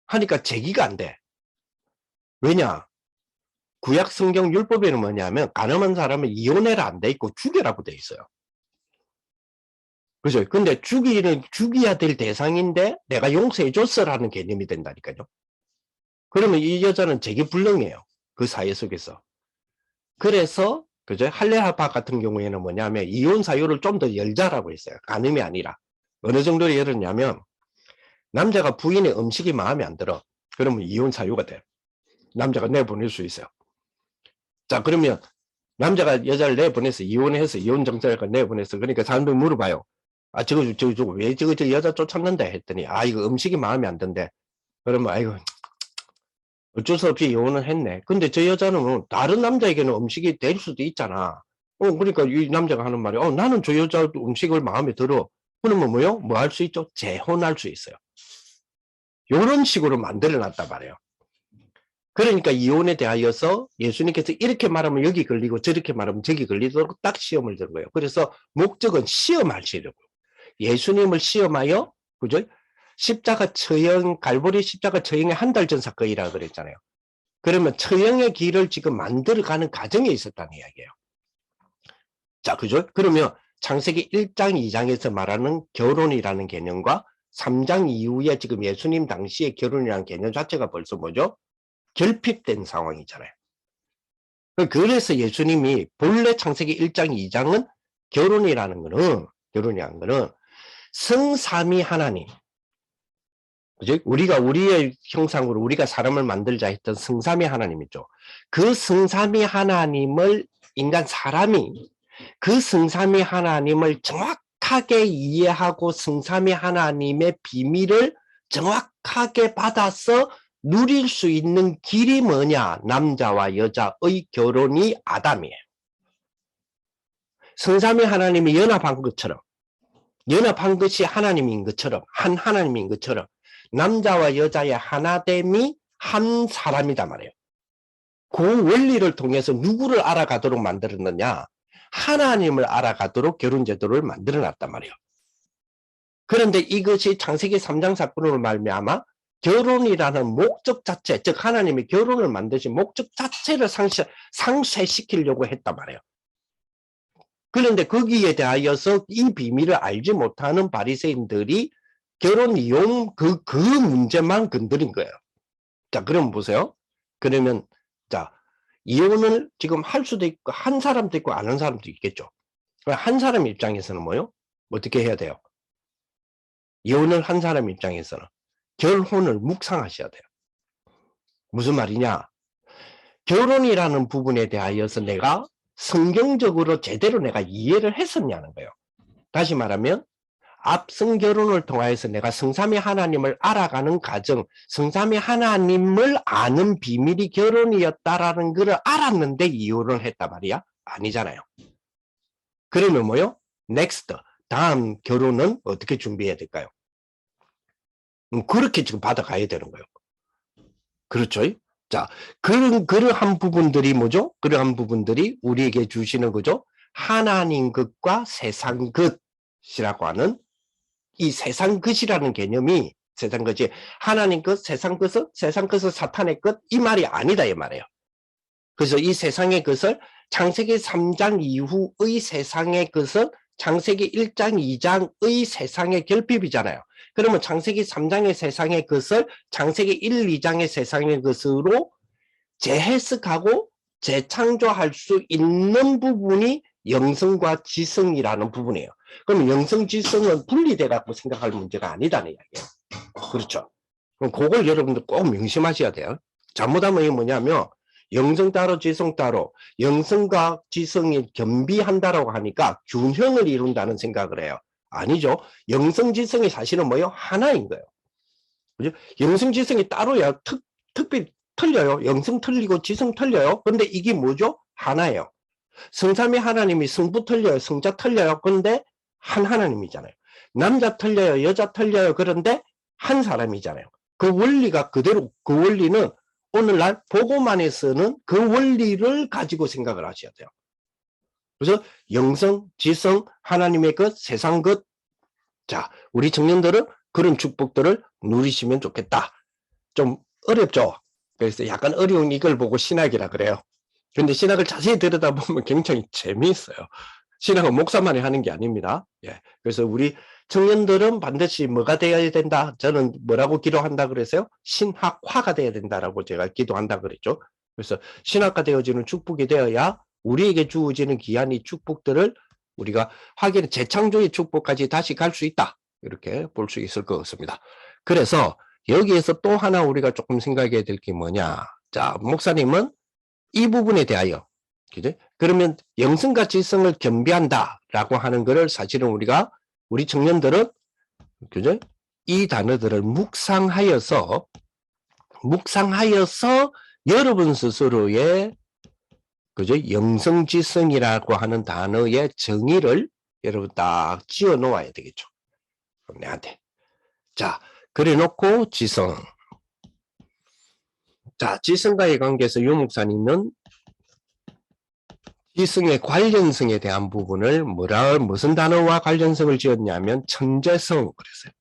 하니까 제기가 안 돼. 왜냐? 구약 성경 율법에는 뭐냐면 간음한 사람은 이혼해라 안 돼 있고 죽여라고 돼 있어요. 그죠? 근데 죽여야 될 대상인데 내가 용서해 줬어라는 개념이 된다니까요. 그러면 이 여자는 제기불능이에요. 그 사회 속에서. 그래서 그죠? 할례합파 같은 경우에는 뭐냐면 이혼 사유를 좀 더 열자라고 했어요. 간음이 아니라. 어느 정도로 열었냐면 남자가 부인의 음식이 마음에 안 들어. 그러면 이혼 사유가 돼요. 남자가 내보낼 수 있어요. 자, 그러면 남자가 여자를 내보내서 이혼해서 이혼 정사가 내보내서 그러니까 사람들이 물어봐요. 아, 왜 저 여자 쫓았는데 했더니 아, 이거 음식이 마음에 안 든대. 그러면 아이고 어쩔 수 없이 이혼을 했네. 근데 저 여자는 다른 남자에게는 음식이 될 수도 있잖아. 그러니까 이 남자가 하는 말이 나는 저 여자 음식을 마음에 들어. 그러면 뭐요? 뭐 할 수 있죠? 재혼할 수 있어요. 이런 식으로 만들어 놨단 말이에요. 그러니까 이혼에 대하여서 예수님께서 이렇게 말하면 여기 걸리고 저렇게 말하면 저기 걸리도록 딱 시험을 든 거예요. 그래서 목적은 시험하시려고. 예수님을 시험하여, 그죠? 십자가 처형, 갈보리 십자가 처형의 한 달 전 사건이라고 그랬잖아요. 그러면 처형의 길을 지금 만들어가는 과정에 있었다는 이야기예요. 자, 그죠? 그러면 창세기 1장, 2장에서 말하는 결혼이라는 개념과 3장 이후에 지금 예수님 당시의 결혼이라는 개념 자체가 벌써 뭐죠? 결핍된 상황이잖아요. 그래서 예수님이 본래 창세기 1장, 2장은 결혼이라는 거는 성삼위 하나님. 그죠? 우리가 우리의 형상으로 우리가 사람을 만들자 했던 성삼위 하나님이죠. 그 성삼위 하나님을 사람이 그 성삼위 하나님을 정확하게 이해하고 성삼위 하나님의 비밀을 정확하게 받아서 누릴 수 있는 길이 뭐냐? 남자와 여자의 결혼이 아담이에요. 성삼위 하나님이 연합한 것처럼, 연합한 것이 하나님인 것처럼, 한 하나님인 것처럼 남자와 여자의 하나됨이 한 사람이다 말이에요. 그 원리를 통해서 누구를 알아가도록 만들었느냐? 하나님을 알아가도록 결혼제도를 만들어놨단 말이에요. 그런데 이것이 창세기 3장 사건으로 말미암아 결혼이라는 목적 자체, 즉 하나님이 결혼을 만드신 목적 자체를 상쇄시키려고 했단 말이에요. 그런데 거기에 대하여서 이 비밀을 알지 못하는 바리새인들이 결혼 이혼 그 문제만 건드린 거예요. 자, 그럼 보세요. 그러면 자, 이혼을 지금 할 수도 있고 한 사람도 있고 안 한 사람도 있겠죠. 한 사람 입장에서는 뭐요? 어떻게 해야 돼요? 이혼을 한 사람 입장에서는 결혼을 묵상하셔야 돼요. 무슨 말이냐? 결혼이라는 부분에 대하여서 내가 성경적으로 제대로 내가 이해를 했었냐는 거예요. 다시 말하면 앞선 결혼을 통하여서 내가 성삼위 하나님을 알아가는 과정, 성삼위 하나님을 아는 비밀이 결혼이었다라는 것을 알았는데 이혼을 했단 말이야? 아니잖아요. 그러면 뭐요? next, 다음 결혼은 어떻게 준비해야 될까요? 그렇게 지금 받아가야 되는 거예요. 그렇죠? 자, 그러한 부분들이 뭐죠? 그러한 부분들이 우리에게 주시는 거죠? 하나님 것과 세상 것이라고 하는 이 세상 것이라는 개념이 세상 것이 하나님 것, 세상 것은 사탄의 것 이 말이 아니다 이 말이에요. 그래서 이 세상의 것을 창세기 3장 이후의 세상의 것은 창세기 1장 2장의 세상의 결핍이잖아요. 그러면 창세기 3장의 세상의 것을 창세기 1, 2장의 세상의 것으로 재해석하고 재창조할 수 있는 부분이 영성과 지성이라는 부분이에요. 그럼 영성, 지성은 분리돼 갖고 생각할 문제가 아니다는 이야기예요. 그렇죠. 그럼 그걸 여러분들 꼭 명심하셔야 돼요. 잘못하면 이게 뭐냐면 영성 따로 지성 따로 영성과 지성이 겸비한다라고 하니까 균형을 이룬다는 생각을 해요. 아니죠. 영성, 지성이 사실은 뭐예요? 하나인 거예요. 그죠? 영성, 지성이 따로야. 특별히 틀려요. 영성 틀리고 지성 틀려요. 근데 이게 뭐죠? 하나예요. 성삼위 하나님이 성부 틀려요. 성자 틀려요. 그런데 한 하나님이잖아요. 남자 틀려요. 여자 틀려요. 그런데 한 사람이잖아요. 그 원리가 그대로 그 원리는 오늘날 복음안에서는 그 원리를 가지고 생각을 하셔야 돼요. 그래서 영성, 지성, 하나님의 것, 세상 것. 자, 우리 청년들은 그런 축복들을 누리시면 좋겠다. 좀 어렵죠? 그래서 약간 어려운 이걸 보고 신학이라 그래요. 근데 신학을 자세히 들여다보면 굉장히 재미있어요. 신학은 목사만이 하는 게 아닙니다. 예. 그래서 우리 청년들은 반드시 뭐가 되어야 된다? 저는 뭐라고 기도한다 그랬어요? 신학화가 되어야 된다라고 제가 기도한다 그랬죠. 그래서 신학화 되어지는 축복이 되어야 우리에게 주어지는 귀한 이 축복들을 우리가 하기는 재창조의 축복까지 다시 갈 수 있다. 이렇게 볼 수 있을 것 같습니다. 그래서 여기에서 또 하나 우리가 조금 생각해야 될 게 뭐냐. 자, 목사님은 이 부분에 대하여, 그죠? 그러면 영성과 지성을 겸비한다라고 하는 것을 사실은 우리 청년들은, 그죠? 이 단어들을 묵상하여서 여러분 스스로의, 그죠? 영성지성이라고 하는 단어의 정의를 여러분 딱 지어 놓아야 되겠죠. 내한테. 자, 그래 놓고 지성. 자, 지성과의 관계에서 유 목사님은 지성의 관련성에 대한 부분을 무슨 단어와 관련성을 지었냐면 천재성 그랬어요.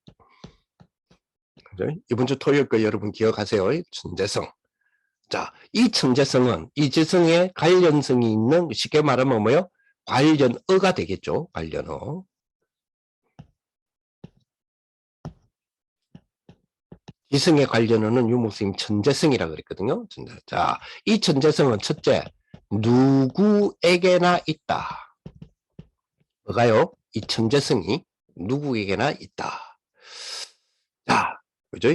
그죠? 이번 주 토요일 거 여러분 기억하세요. 천재성. 자, 이 천재성은 이 지성의 관련성이 있는 쉽게 말하면 뭐예요? 관련어가 되겠죠. 관련어. 지성의 관련어는 유 목사님 천재성이라고 그랬거든요. 자, 이 천재성은 첫째, 누구에게나 있다. 뭐가요? 이 천재성이 누구에게나 있다. 자, 그죠?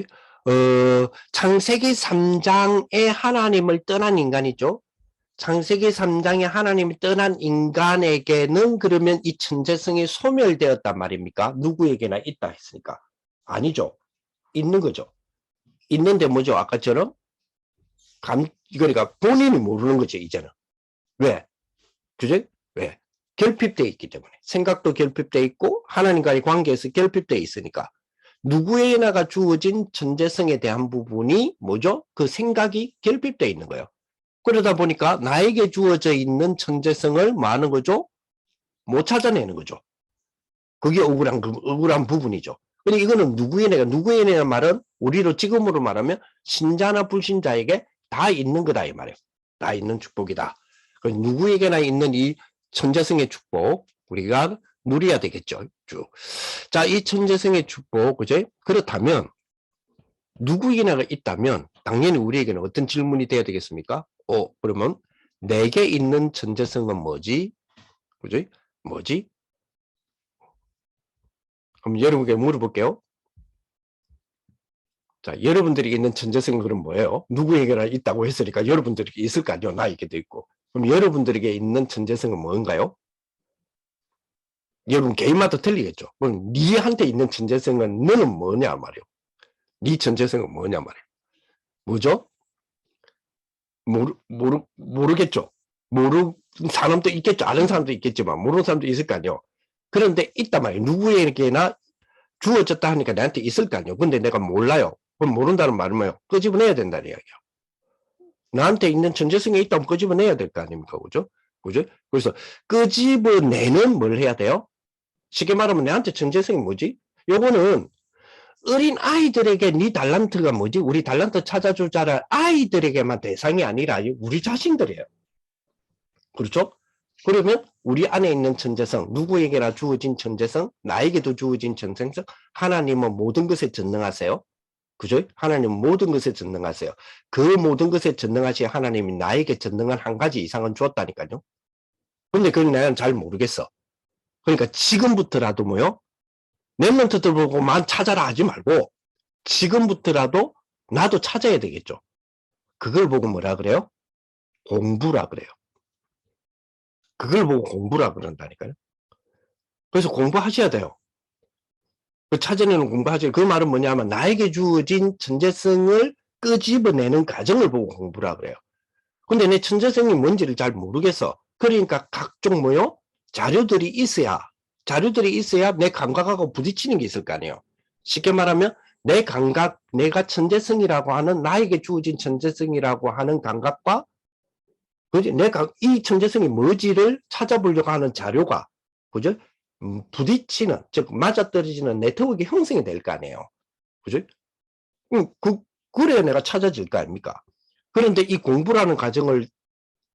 창세기 3장에 하나님을 떠난 인간이죠. 창세기 3장에 하나님을 떠난 인간에게는 그러면 이 천재성이 소멸되었단 말입니까? 누구에게나 있다 했으니까. 아니죠. 있는 거죠. 있는데 뭐죠? 아까처럼 그러니까 본인이 모르는 거죠, 이제는. 왜? 그죠? 왜? 결핍되어 있기 때문에. 생각도 결핍되어 있고 하나님과의 관계에서 결핍되어 있으니까. 누구에게나가 주어진 천재성에 대한 부분이 뭐죠? 그 생각이 결핍되어 있는 거예요. 그러다 보니까 나에게 주어져 있는 천재성을 뭐 하는 거죠? 못 찾아내는 거죠. 그게 억울한 부분이죠. 근데 이거는 누구에게나 말은 우리로 지금으로 말하면 신자나 불신자에게 다 있는 거다 이 말이에요. 다 있는 축복이다. 누구에게나 있는 이 천재성의 축복, 우리가 누려야 되겠죠. 쭉. 자, 이 천재성의 축복, 그죠? 그렇다면, 누구에게나 있다면, 당연히 우리에게는 어떤 질문이 돼야 되겠습니까? 그러면, 내게 있는 천재성은 뭐지? 그죠? 뭐지? 그럼 여러분께 물어볼게요. 자, 여러분들에게 있는 천재성은 그럼 뭐예요? 누구에게나 있다고 했으니까 여러분들에게 있을 거 아니에요? 나에게도 있고. 그럼 여러분들에게 있는 천재성은 뭔가요? 여러분 개인마다 틀리겠죠. 그럼 니한테 있는 천재성은 너는 뭐냐 말이에요. 니 천재성은 뭐냐 말이에요. 뭐죠? 모르겠죠. 모르는 사람도 있겠죠. 아는 사람도 있겠지만 모르는 사람도 있을 거 아니에요. 그런데 있단 말이에요. 누구에게나 주어졌다 하니까 나한테 있을 거 아니에요. 근데 내가 몰라요. 그럼 모른다는 말은 뭐예요? 끄집어내야 된다는 이야기예요. 나한테 있는 천재성이 있다면 끄집어내야 될 거 아닙니까? 그죠? 그죠? 그래서 끄집어내는 뭘 해야 돼요? 쉽게 말하면 내한테 천재성이 뭐지? 요거는 어린 아이들에게 네 달란트가 뭐지? 우리 달란트 찾아주자라 아이들에게만 대상이 아니라 우리 자신들이에요. 그렇죠? 그러면 우리 안에 있는 천재성, 누구에게나 주어진 천재성, 나에게도 주어진 천재성, 하나님은 모든 것에 전능하세요. 그죠? 하나님은 모든 것에 전능하세요. 그 모든 것에 전능하신 하나님이 나에게 전능한 한 가지 이상은 주었다니까요. 근데 그걸 내가 잘 모르겠어. 그러니까 지금부터라도 뭐요? 랩런트들 보고만 찾아라 하지 말고 지금부터라도 나도 찾아야 되겠죠. 그걸 보고 뭐라 그래요? 공부라 그래요. 그걸 보고 공부라 그런다니까요. 그래서 공부하셔야 돼요. 그 찾아내는 공부하셔야 돼요. 그 말은 뭐냐면 나에게 주어진 천재성을 끄집어내는 과정을 보고 공부라 그래요. 근데 내 천재성이 뭔지를 잘 모르겠어. 그러니까 각종 뭐요? 자료들이 있어야 내 감각하고 부딪히는 게 있을 거 아니에요. 쉽게 말하면 내 감각, 내가 천재성이라고 하는 나에게 주어진 천재성이라고 하는 감각과 그지? 이 천재성이 뭐지를 찾아보려고 하는 자료가 그죠? 부딪히는 즉 맞아떨어지는 네트워크 형성이 될 거 아니에요. 그죠? 그래야 내가 찾아질 거 아닙니까? 그런데 이 공부라는 과정을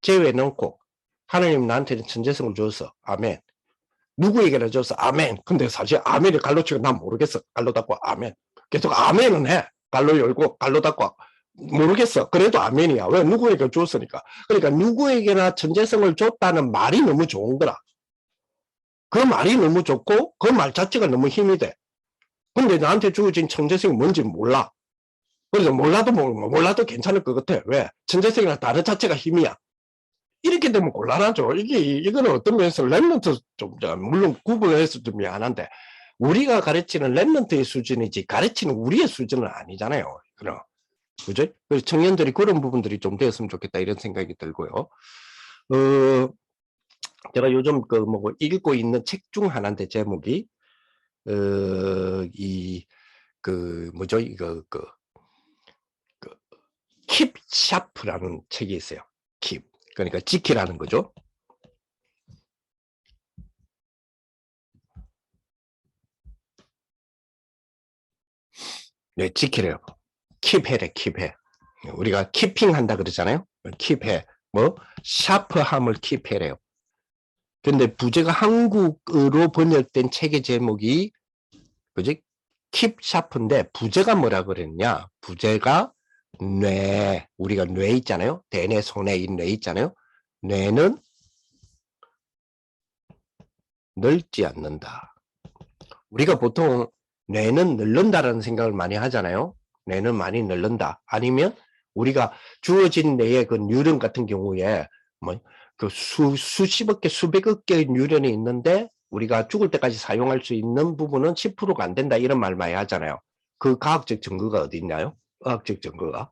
제외해놓고 하나님 나한테는 천재성을 줬어. 아멘. 누구에게나 줬어. 아멘. 근데 사실 아멘이 갈로치고 난 모르겠어. 갈로 닫고 아멘. 계속 아멘은 해. 갈로 열고 갈로 닫고 모르겠어. 그래도 아멘이야. 왜? 누구에게 줬으니까. 그러니까 누구에게나 천재성을 줬다는 말이 너무 좋은 거라. 그 말이 너무 좋고 그 말 자체가 너무 힘이 돼. 근데 나한테 주어진 천재성이 뭔지 몰라. 그래서 몰라도 괜찮을 것 같아. 왜? 천재성이랑 다른 자체가 힘이야. 이렇게 되면 곤란하죠. 이거는 어떤 면에서 랩런트 물론 구분해서 좀 미안한데, 우리가 가르치는 랩런트의 수준이지, 가르치는 우리의 수준은 아니잖아요. 그럼. 그죠? 그래서 청년들이 그런 부분들이 좀 되었으면 좋겠다, 이런 생각이 들고요. 제가 요즘 읽고 있는 책 중 하나인데, 제목이, Keep Sharp라는 책이 있어요. Keep. 그러니까 지키라는 거죠. 네, 지키래요. 킵해래, 킵해. 우리가 키핑 한다 그러잖아요. 킵해. 샤프함을 킵해래요. 근데 부제가 한국어로 번역된 책의 제목이, 그지? 킵 샤프인데, 부제가 뭐라 그랬냐? 부제가 뇌, 우리가 뇌 있잖아요. 대뇌, 소뇌, 인뇌 있잖아요. 뇌는 넓지 않는다. 우리가 보통 뇌는 늘른다라는 생각을 많이 하잖아요. 뇌는 많이 늘른다. 아니면 우리가 주어진 뇌의 그 뉴런 같은 경우에 수십억 개, 수백억 개의 뉴런이 있는데 우리가 죽을 때까지 사용할 수 있는 부분은 10%가 안 된다. 이런 말 많이 하잖아요. 그 과학적 증거가 어디 있나요? 과학적 증거가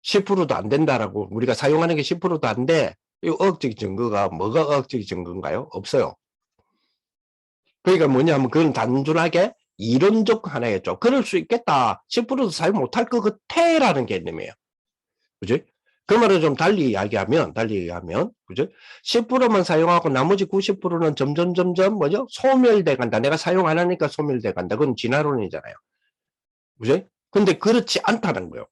10%도 안 된다라고, 우리가 사용하는 게 10%도 안 돼. 이 과학적 증거가 뭐가 과학적 증거인가요? 없어요. 그러니까 뭐냐면 그건 단순하게 이론적 하나였죠. 그럴 수 있겠다. 10%도 사용 못할 것 같아 라는 개념이에요. 그죠? 그 말을 좀 달리 이야기하면, 그죠? 10%만 사용하고 나머지 90%는 점점 소멸돼 간다. 내가 사용 안 하니까 소멸돼 간다. 그건 진화론이잖아요. 그죠? 근데 그렇지 않다는 거예요.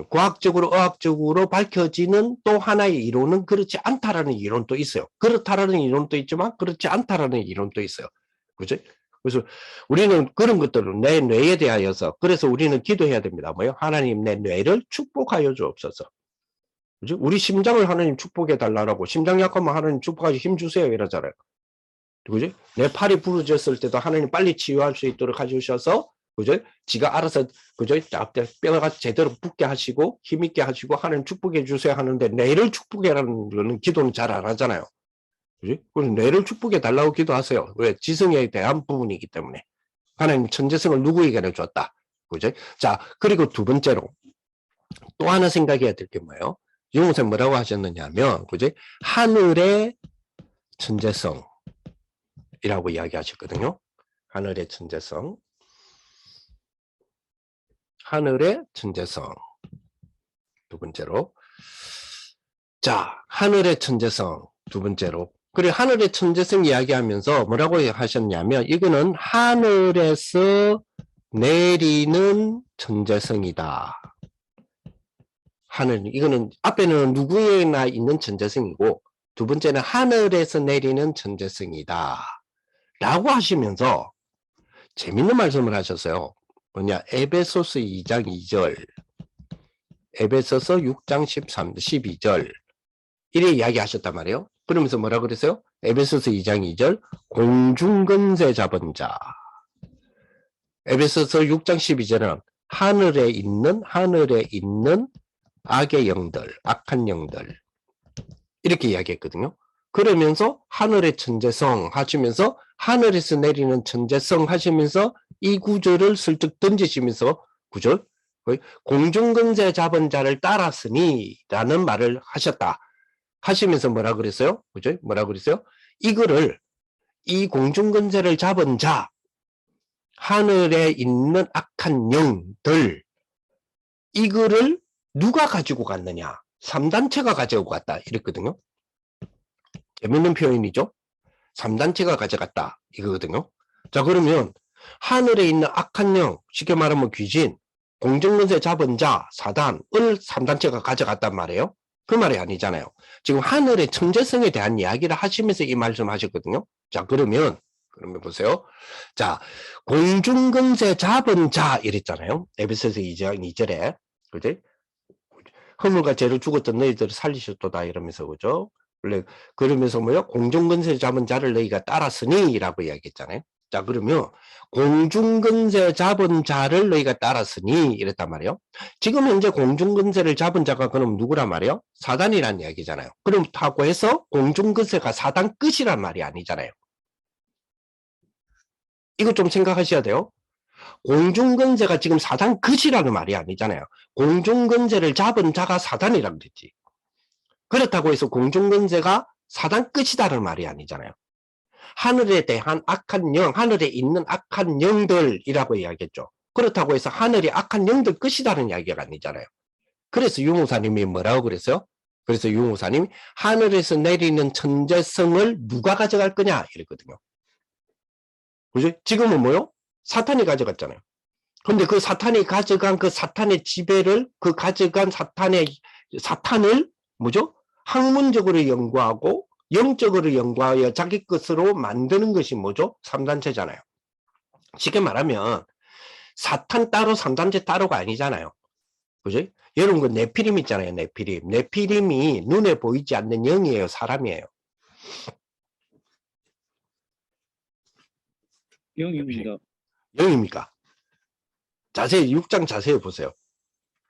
과학적으로 의학적으로 밝혀지는 또 하나의 이론은 그렇지 않다라는 이론도 있어요. 그렇다라는 이론도 있지만 그렇지 않다라는 이론도 있어요. 그죠? 그래서 우리는 그런 것들을 내 뇌에 대하여서 그래서 우리는 기도해야 됩니다. 뭐요? 하나님 내 뇌를 축복하여 주옵소서. 그죠? 우리 심장을 하나님 축복해 달라고 심장 약하면 하나님 축복하시 힘 주세요 이러잖아요. 그죠? 내 팔이 부러졌을 때도 하나님 빨리 치유할 수 있도록 해주셔서 그죠? 지가 알아서 그죠? 뼈가 제대로 붙게 하시고 힘있게 하시고 하나님 축복해 주세요 하는데 뇌를 축복해라는 거는 기도는 잘 안 하잖아요. 그지? 그럼 뇌를 축복해 달라고 기도하세요. 왜? 지성에 대한 부분이기 때문에. 하나님 천재성을 누구에게나 줬다. 그죠? 자, 그리고 두 번째로 또 하나 생각해야 될 게 뭐예요? 유무선 뭐라고 하셨느냐면, 그죠? 하늘의 천재성이라고 이야기하셨거든요. 하늘의 천재성. 하늘의 천재성. 두 번째로. 자, 하늘의 천재성. 두 번째로. 그리고 하늘의 천재성 이야기하면서 뭐라고 하셨냐면, 이거는 하늘에서 내리는 천재성이다. 하늘, 이거는 앞에는 누구에나 있는 천재성이고, 두 번째는 하늘에서 내리는 천재성이다. 라고 하시면서, 재밌는 말씀을 하셨어요. 뭐냐, 에베소서 2장 2절, 에베소서 6장 12절, 이래 이야기 하셨단 말이에요. 그러면서 뭐라 그랬어요? 에베소서 2장 2절, 공중근세 잡은 자. 에베소서 6장 12절은 하늘에 있는 악의 영들, 악한 영들. 이렇게 이야기했거든요. 그러면서 하늘의 천재성 하시면서 하늘에서 내리는 천재성 하시면서 이 구절을 슬쩍 던지시면서 구절 공중근세 잡은 자를 따랐으니 라는 말을 하셨다. 하시면서 뭐라 그랬어요? 그죠? 뭐라 그랬어요? 이거를 이 공중근세를 잡은 자 하늘에 있는 악한 영들 이거를 누가 가지고 갔느냐? 3단체가 가지고 갔다 이랬거든요. 재밌는 표현이죠. 3단체가 가져갔다 이거거든요. 자 그러면 하늘에 있는 악한 영 쉽게 말하면 귀신 공중근세 잡은 자 사단을 3단체가 가져갔단 말이에요. 그 말이 아니잖아요. 지금 하늘의 천재성에 대한 이야기를 하시면서 이 말씀 하셨거든요. 자 그러면 보세요. 자 공중근세 잡은 자 이랬잖아요. 에베소서 2장 2절에 그지? 허물과 죄를 죽었던 너희들을 살리셨도다 이러면서 그죠? 원래 그러면서 뭐요? 공중근세 잡은 자를 너희가 따랐으니 라고 이야기했잖아요. 자 그러면 공중근세 잡은 자를 너희가 따랐으니 이랬단 말이에요. 지금 현재 공중근세를 잡은 자가 그럼 누구란 말이에요? 사단이란 이야기잖아요. 그렇다고 해서 공중근세가 사단 끝이란 말이 아니잖아요. 이거 좀 생각하셔야 돼요. 공중근세가 지금 사단 끝이라는 말이 아니잖아요. 공중근세를 잡은 자가 사단이라고 그랬지. 그렇다고 해서 공중근세가 사단 끝이다라는 말이 아니잖아요. 하늘에 대한 악한 영, 하늘에 있는 악한 영들이라고 이야기했죠. 그렇다고 해서 하늘이 악한 영들 끝이다는 이야기가 아니잖아요. 그래서 유목사님이 뭐라고 그랬어요? 그래서 유목사님이 하늘에서 내리는 천재성을 누가 가져갈 거냐 이랬거든요. 그죠? 지금은 뭐요? 사탄이 가져갔잖아요. 근데 그 사탄이 가져간 그 사탄의 지배를 그 가져간 사탄을 뭐죠? 학문적으로 연구하고 영적으로 연구하여 자기 것으로 만드는 것이 뭐죠? 3단체잖아요. 쉽게 말하면 사탄 따로 3단체 따로가 아니잖아요. 그죠? 여러분 그 네피림 있잖아요. 네피림. 네피림이 눈에 보이지 않는 영이에요. 사람이에요. 영입니다. 영입니까? 자세히 6장 자세히 보세요.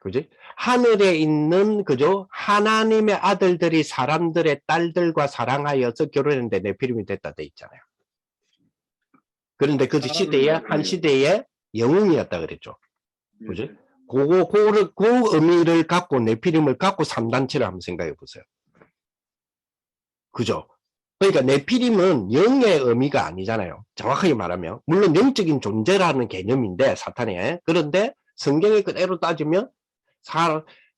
그지? 하늘에 있는 그죠? 하나님의 아들들이 사람들의 딸들과 사랑하여서 결혼했는데 네피림이 됐다 돼 있잖아요. 그런데 그 시대에 한 시대에 영웅이었다 그랬죠. 그지? 그 의미를 갖고 네피림을 갖고 3단체를 한번 생각해 보세요. 그죠? 그러니까 네피림은 영의 의미가 아니잖아요. 정확하게 말하면 물론 영적인 존재라는 개념인데 사탄의 그런데 성경에 그대로 따지면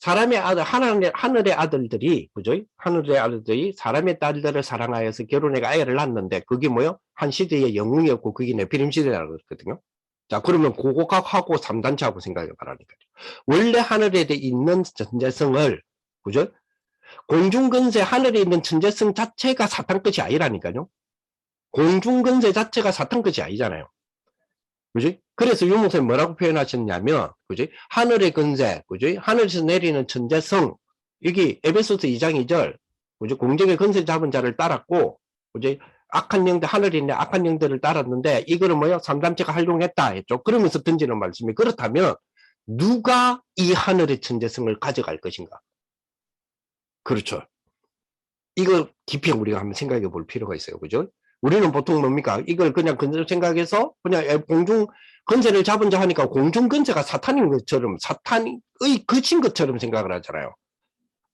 사람의 아들 하늘의 아들들이 그죠? 하늘의 아들들이 사람의 딸들을 사랑하여서 결혼해가 아이를 낳았는데 그게 뭐요? 한 시대의 영웅이었고 그게 네피림 시대라고 그랬거든요. 자, 그러면 고고각하고 3단체하고 생각해 봐라니까요. 원래 하늘에 있는 천재성을, 그죠? 공중근세 하늘에 있는 천재성 자체가 사탄 것이 아니라니까요. 공중근세 자체가 사탄 것이 아니잖아요. 그지? 그래서 유목사님 뭐라고 표현하셨냐면, 그지? 하늘의 근세, 그지? 하늘에서 내리는 천재성, 여기 에베소서 2장 2절, 그지? 공중의 근세 잡은 자를 따랐고, 그지? 악한 영들, 하늘에 있는 악한 영들을 따랐는데, 이거는 뭐요? 3단체가 활동했다 했죠. 그러면서 던지는 말씀이, 그렇다면, 누가 이 하늘의 천재성을 가져갈 것인가? 그렇죠. 이걸 깊이 우리가 한번 생각해 볼 필요가 있어요. 그죠? 우리는 보통 뭡니까? 이걸 그냥 생각해서 그냥 공중 건재를 잡은 자 하니까 공중 건재가 사탄인 것처럼, 사탄의 그친 것처럼 생각을 하잖아요.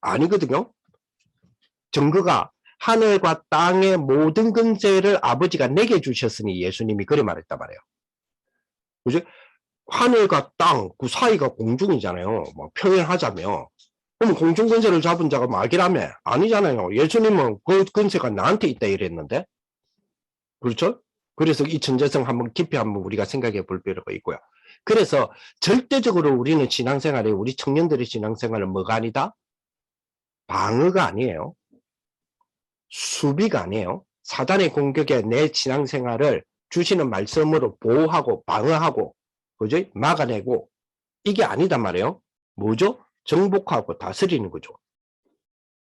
아니거든요. 증거가 하늘과 땅의 모든 건재를 아버지가 내게 주셨으니 예수님이 그래 말했단 말이에요. 그죠? 하늘과 땅, 그 사이가 공중이잖아요. 뭐 표현하자면. 그럼 공중 건세를 잡은 자가 마귀라며? 아니잖아요. 예수님은 그 건세가 나한테 있다 이랬는데. 그렇죠? 그래서 이 천재성 한번 깊이 한번 우리가 생각해 볼 필요가 있고요. 그래서 절대적으로 우리는 신앙생활에, 우리 청년들의 신앙생활은 뭐가 아니다? 방어가 아니에요. 수비가 아니에요. 사단의 공격에 내 신앙생활을 주시는 말씀으로 보호하고 방어하고, 그죠? 막아내고, 이게 아니단 말이에요. 뭐죠? 정복하고 다스리는 거죠.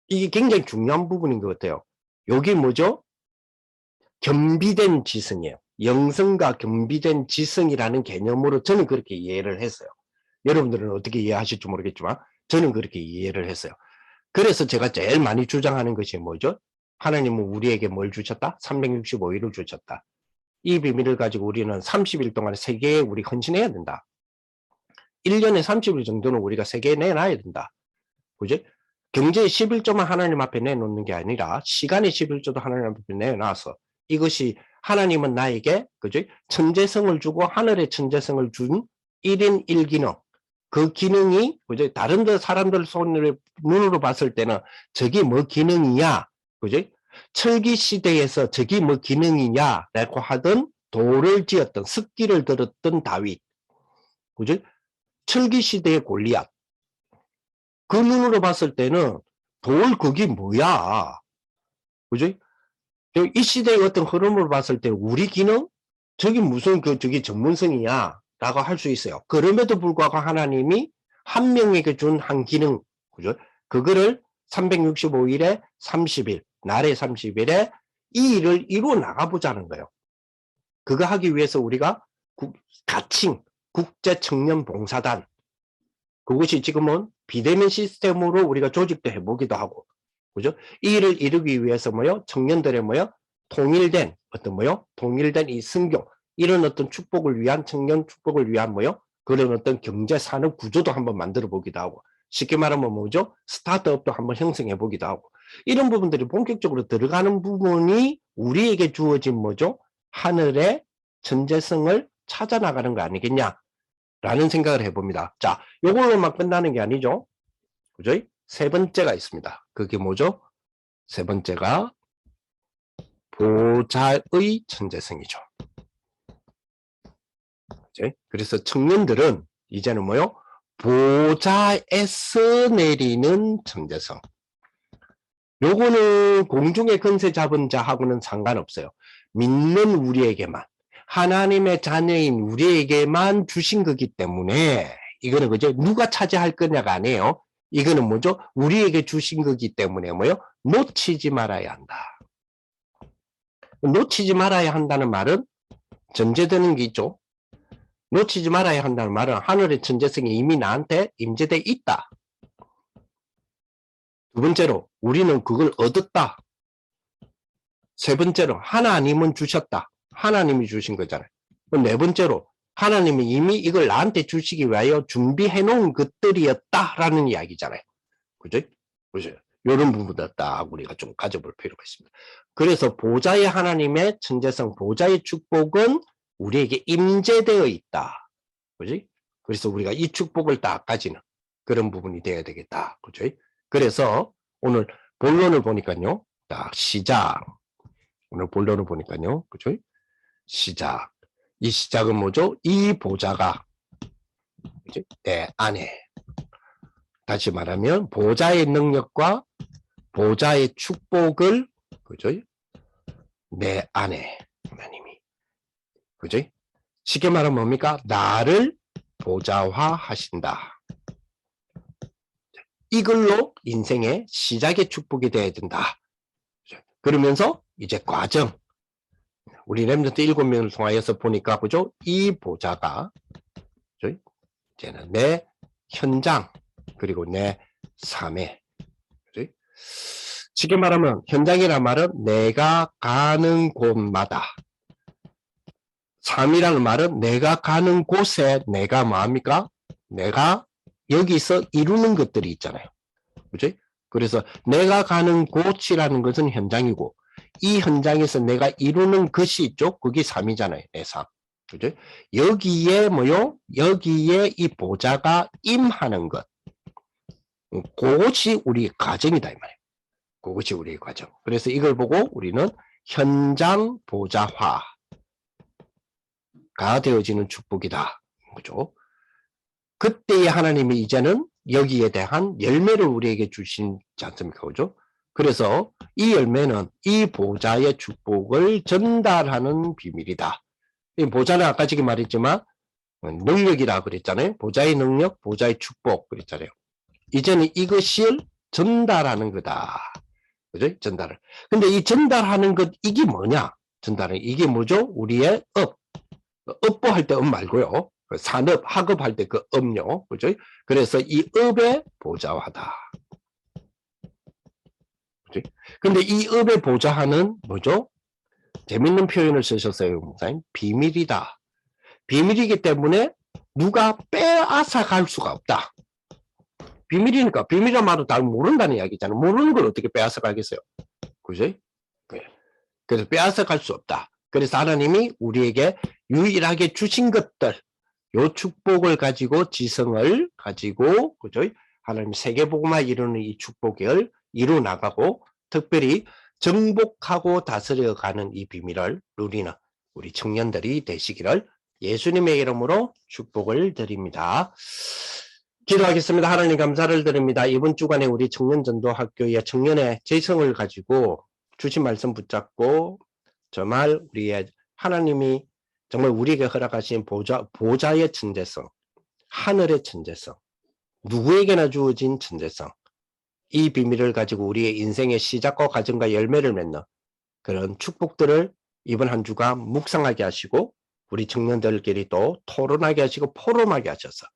이게 굉장히 중요한 부분인 것 같아요. 여기 뭐죠? 겸비된 지성이에요. 영성과 겸비된 지성이라는 개념으로 저는 그렇게 이해를 했어요. 여러분들은 어떻게 이해하실지 모르겠지만 저는 그렇게 이해를 했어요. 그래서 제가 제일 많이 주장하는 것이 뭐죠? 하나님은 우리에게 뭘 주셨다? 365일을 주셨다. 이 비밀을 가지고 우리는 30일 동안 세계에 우리 헌신해야 된다. 1년에 30일 정도는 우리가 세계에 내놔야 된다. 그죠? 경제의 11조만 하나님 앞에 내놓는 게 아니라 시간의 11조도 하나님 앞에 내놔서 이것이 하나님은 나에게 그죠? 천재성을 주고 하늘의 천재성을 준 1인 1기능. 그 기능이 그죠? 다른 사람들 손으로 눈으로 봤을 때는 저게 뭐 기능이야. 그죠? 철기 시대에서 저게 뭐 기능이냐라고 하던 돌을 지었던 습기를 들었던 다윗. 그죠? 철기 시대의 골리앗. 그 눈으로 봤을 때는 돌 그게 뭐야. 그죠? 이 시대의 어떤 흐름을 봤을 때 우리 기능? 저게 무슨 저게 전문성이야 라고 할 수 있어요. 그럼에도 불구하고 하나님이 한 명에게 준 한 기능, 그죠? 그거를 365일에 30일, 날에 30일에 이 일을 이루어 나가보자는 거예요. 그거 하기 위해서 우리가 가칭, 국제청년봉사단, 그것이 지금은 비대면 시스템으로 우리가 조직도 해보기도 하고, 그죠? 이 일을 이루기 위해서 뭐요? 청년들의 뭐요? 통일된 어떤 뭐요? 통일된 이 성경, 이런 어떤 축복을 위한 청년 축복을 위한 뭐요? 그런 어떤 경제 산업 구조도 한번 만들어 보기도 하고, 쉽게 말하면 뭐죠? 스타트업도 한번 형성해 보기도 하고, 이런 부분들이 본격적으로 들어가는 부분이 우리에게 주어진 뭐죠? 하늘의 천재성을 찾아 나가는 거 아니겠냐? 라는 생각을 해봅니다. 자, 요걸로만 끝나는 게 아니죠. 그죠? 세 번째가 있습니다. 그게 뭐죠? 세 번째가 보좌의 천재성이죠. 그죠? 그래서 청년들은 이제는 뭐요? 보좌에서 내리는 천재성. 요거는 공중의 근세 잡은 자하고는 상관없어요. 믿는 우리에게만, 하나님의 자녀인 우리에게만 주신 거기 때문에 이거는 그죠? 누가 차지할 거냐가 아니에요. 이거는 뭐죠? 우리에게 주신 거기 때문에 뭐요? 놓치지 말아야 한다. 놓치지 말아야 한다는 말은 전제되는 게 있죠. 놓치지 말아야 한다는 말은 하늘의 천재성이 이미 나한테 임재되어 있다. 두 번째로 우리는 그걸 얻었다. 세 번째로 하나님은 주셨다. 하나님이 주신 거잖아요. 네 번째로 하나님이 이미 이걸 나한테 주시기 위하여 준비해 놓은 것들이었다라는 이야기잖아요. 그죠? 그죠? 이런 부분들 딱 우리가 좀 가져볼 필요가 있습니다. 그래서 보좌의 하나님의 천재성, 보좌의 축복은 우리에게 임재되어 있다. 그지? 그래서 우리가 이 축복을 딱 가지는 그런 부분이 되어야 되겠다. 그죠? 그래서 오늘 본론을 보니까요. 딱 시작. 오늘 본론을 보니까요. 그죠? 시작. 이 시작은 뭐죠? 이 보좌가 내 안에. 다시 말하면 보좌의 능력과 보좌의 축복을 그죠? 내 안에 하나님이 그죠? 쉽게 말하면 뭡니까? 나를 보좌화 하신다. 이걸로 인생의 시작의 축복이 되어야 된다. 그러면서 이제 과정 우리 렘넌트 7명을 통하여서 보니까 그죠? 이 보좌가 그죠? 이제는 내 현장 그리고 내 삶에 그죠? 쉽게 말하면 현장이란 말은 내가 가는 곳마다 삶이라는 말은 내가 가는 곳에 내가 뭐합니까? 내가 여기서 이루는 것들이 있잖아요. 그죠? 그래서 내가 가는 곳이라는 것은 현장이고 이 현장에서 내가 이루는 것이 있죠. 그게 삶이잖아요. 내 삶. 그죠? 여기에 뭐요? 여기에 이 보좌가 임하는 것. 그것이 우리 과정이다 이 말이에요. 그것이 우리의 과정. 그래서 이걸 보고 우리는 현장 보좌화가 되어지는 축복이다. 그죠? 그때의 하나님이 이제는 여기에 대한 열매를 우리에게 주시지 않습니까? 그죠? 그래서 이 열매는 이 보좌의 축복을 전달하는 비밀이다. 이 보좌는 아까 지금 말했지만 능력이라 그랬잖아요. 보좌의 능력, 보좌의 축복 그랬잖아요. 이제는 이것을 전달하는 거다. 그죠? 전달을. 근데 이 전달하는 것 이게 뭐냐? 전달은 이게 뭐죠? 우리의 업보할 때 업 말고요. 산업, 학업할 때 그 업요. 그죠? 그래서 이 업의 보좌화다. 그죠? 근데 이 업의 보좌화는 뭐죠? 재밌는 표현을 쓰셨어요, 목사님. 비밀이다. 비밀이기 때문에 누가 빼앗아 갈 수가 없다. 비밀이니까 비밀이란 말은 다 모른다는 이야기잖아요. 모르는 걸 어떻게 빼앗아 가겠어요? 그죠? 그래서 빼앗아 갈 수 없다. 그래서 하나님이 우리에게 유일하게 주신 것들, 요 축복을 가지고 지성을 가지고 그죠? 하나님 세계복음화 이루는 이 축복을 이루 나가고 특별히 정복하고 다스려가는 이 비밀을 누리는 우리 청년들이 되시기를 예수님의 이름으로 축복을 드립니다. 기도하겠습니다. 하나님 감사를 드립니다. 이번 주간에 우리 청년전도학교의 청년의 재성을 가지고 주신 말씀 붙잡고 정말 우리의 하나님이 정말 우리에게 허락하신 보좌의 천재성, 하늘의 천재성, 누구에게나 주어진 천재성, 이 비밀을 가지고 우리의 인생의 시작과 과정과 열매를 맺는 그런 축복들을 이번 한 주간 묵상하게 하시고 우리 청년들끼리 또 토론하게 하시고 포럼하게 하셔서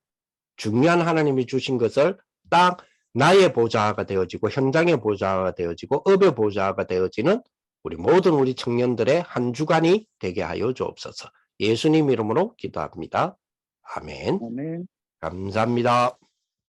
중요한 하나님이 주신 것을 딱 나의 보좌가 되어지고 현장의 보좌가 되어지고 업의 보좌가 되어지는 우리 청년들의 한 주간이 되게 하여 주옵소서. 예수님 이름으로 기도합니다. 아멘. 아멘. 감사합니다.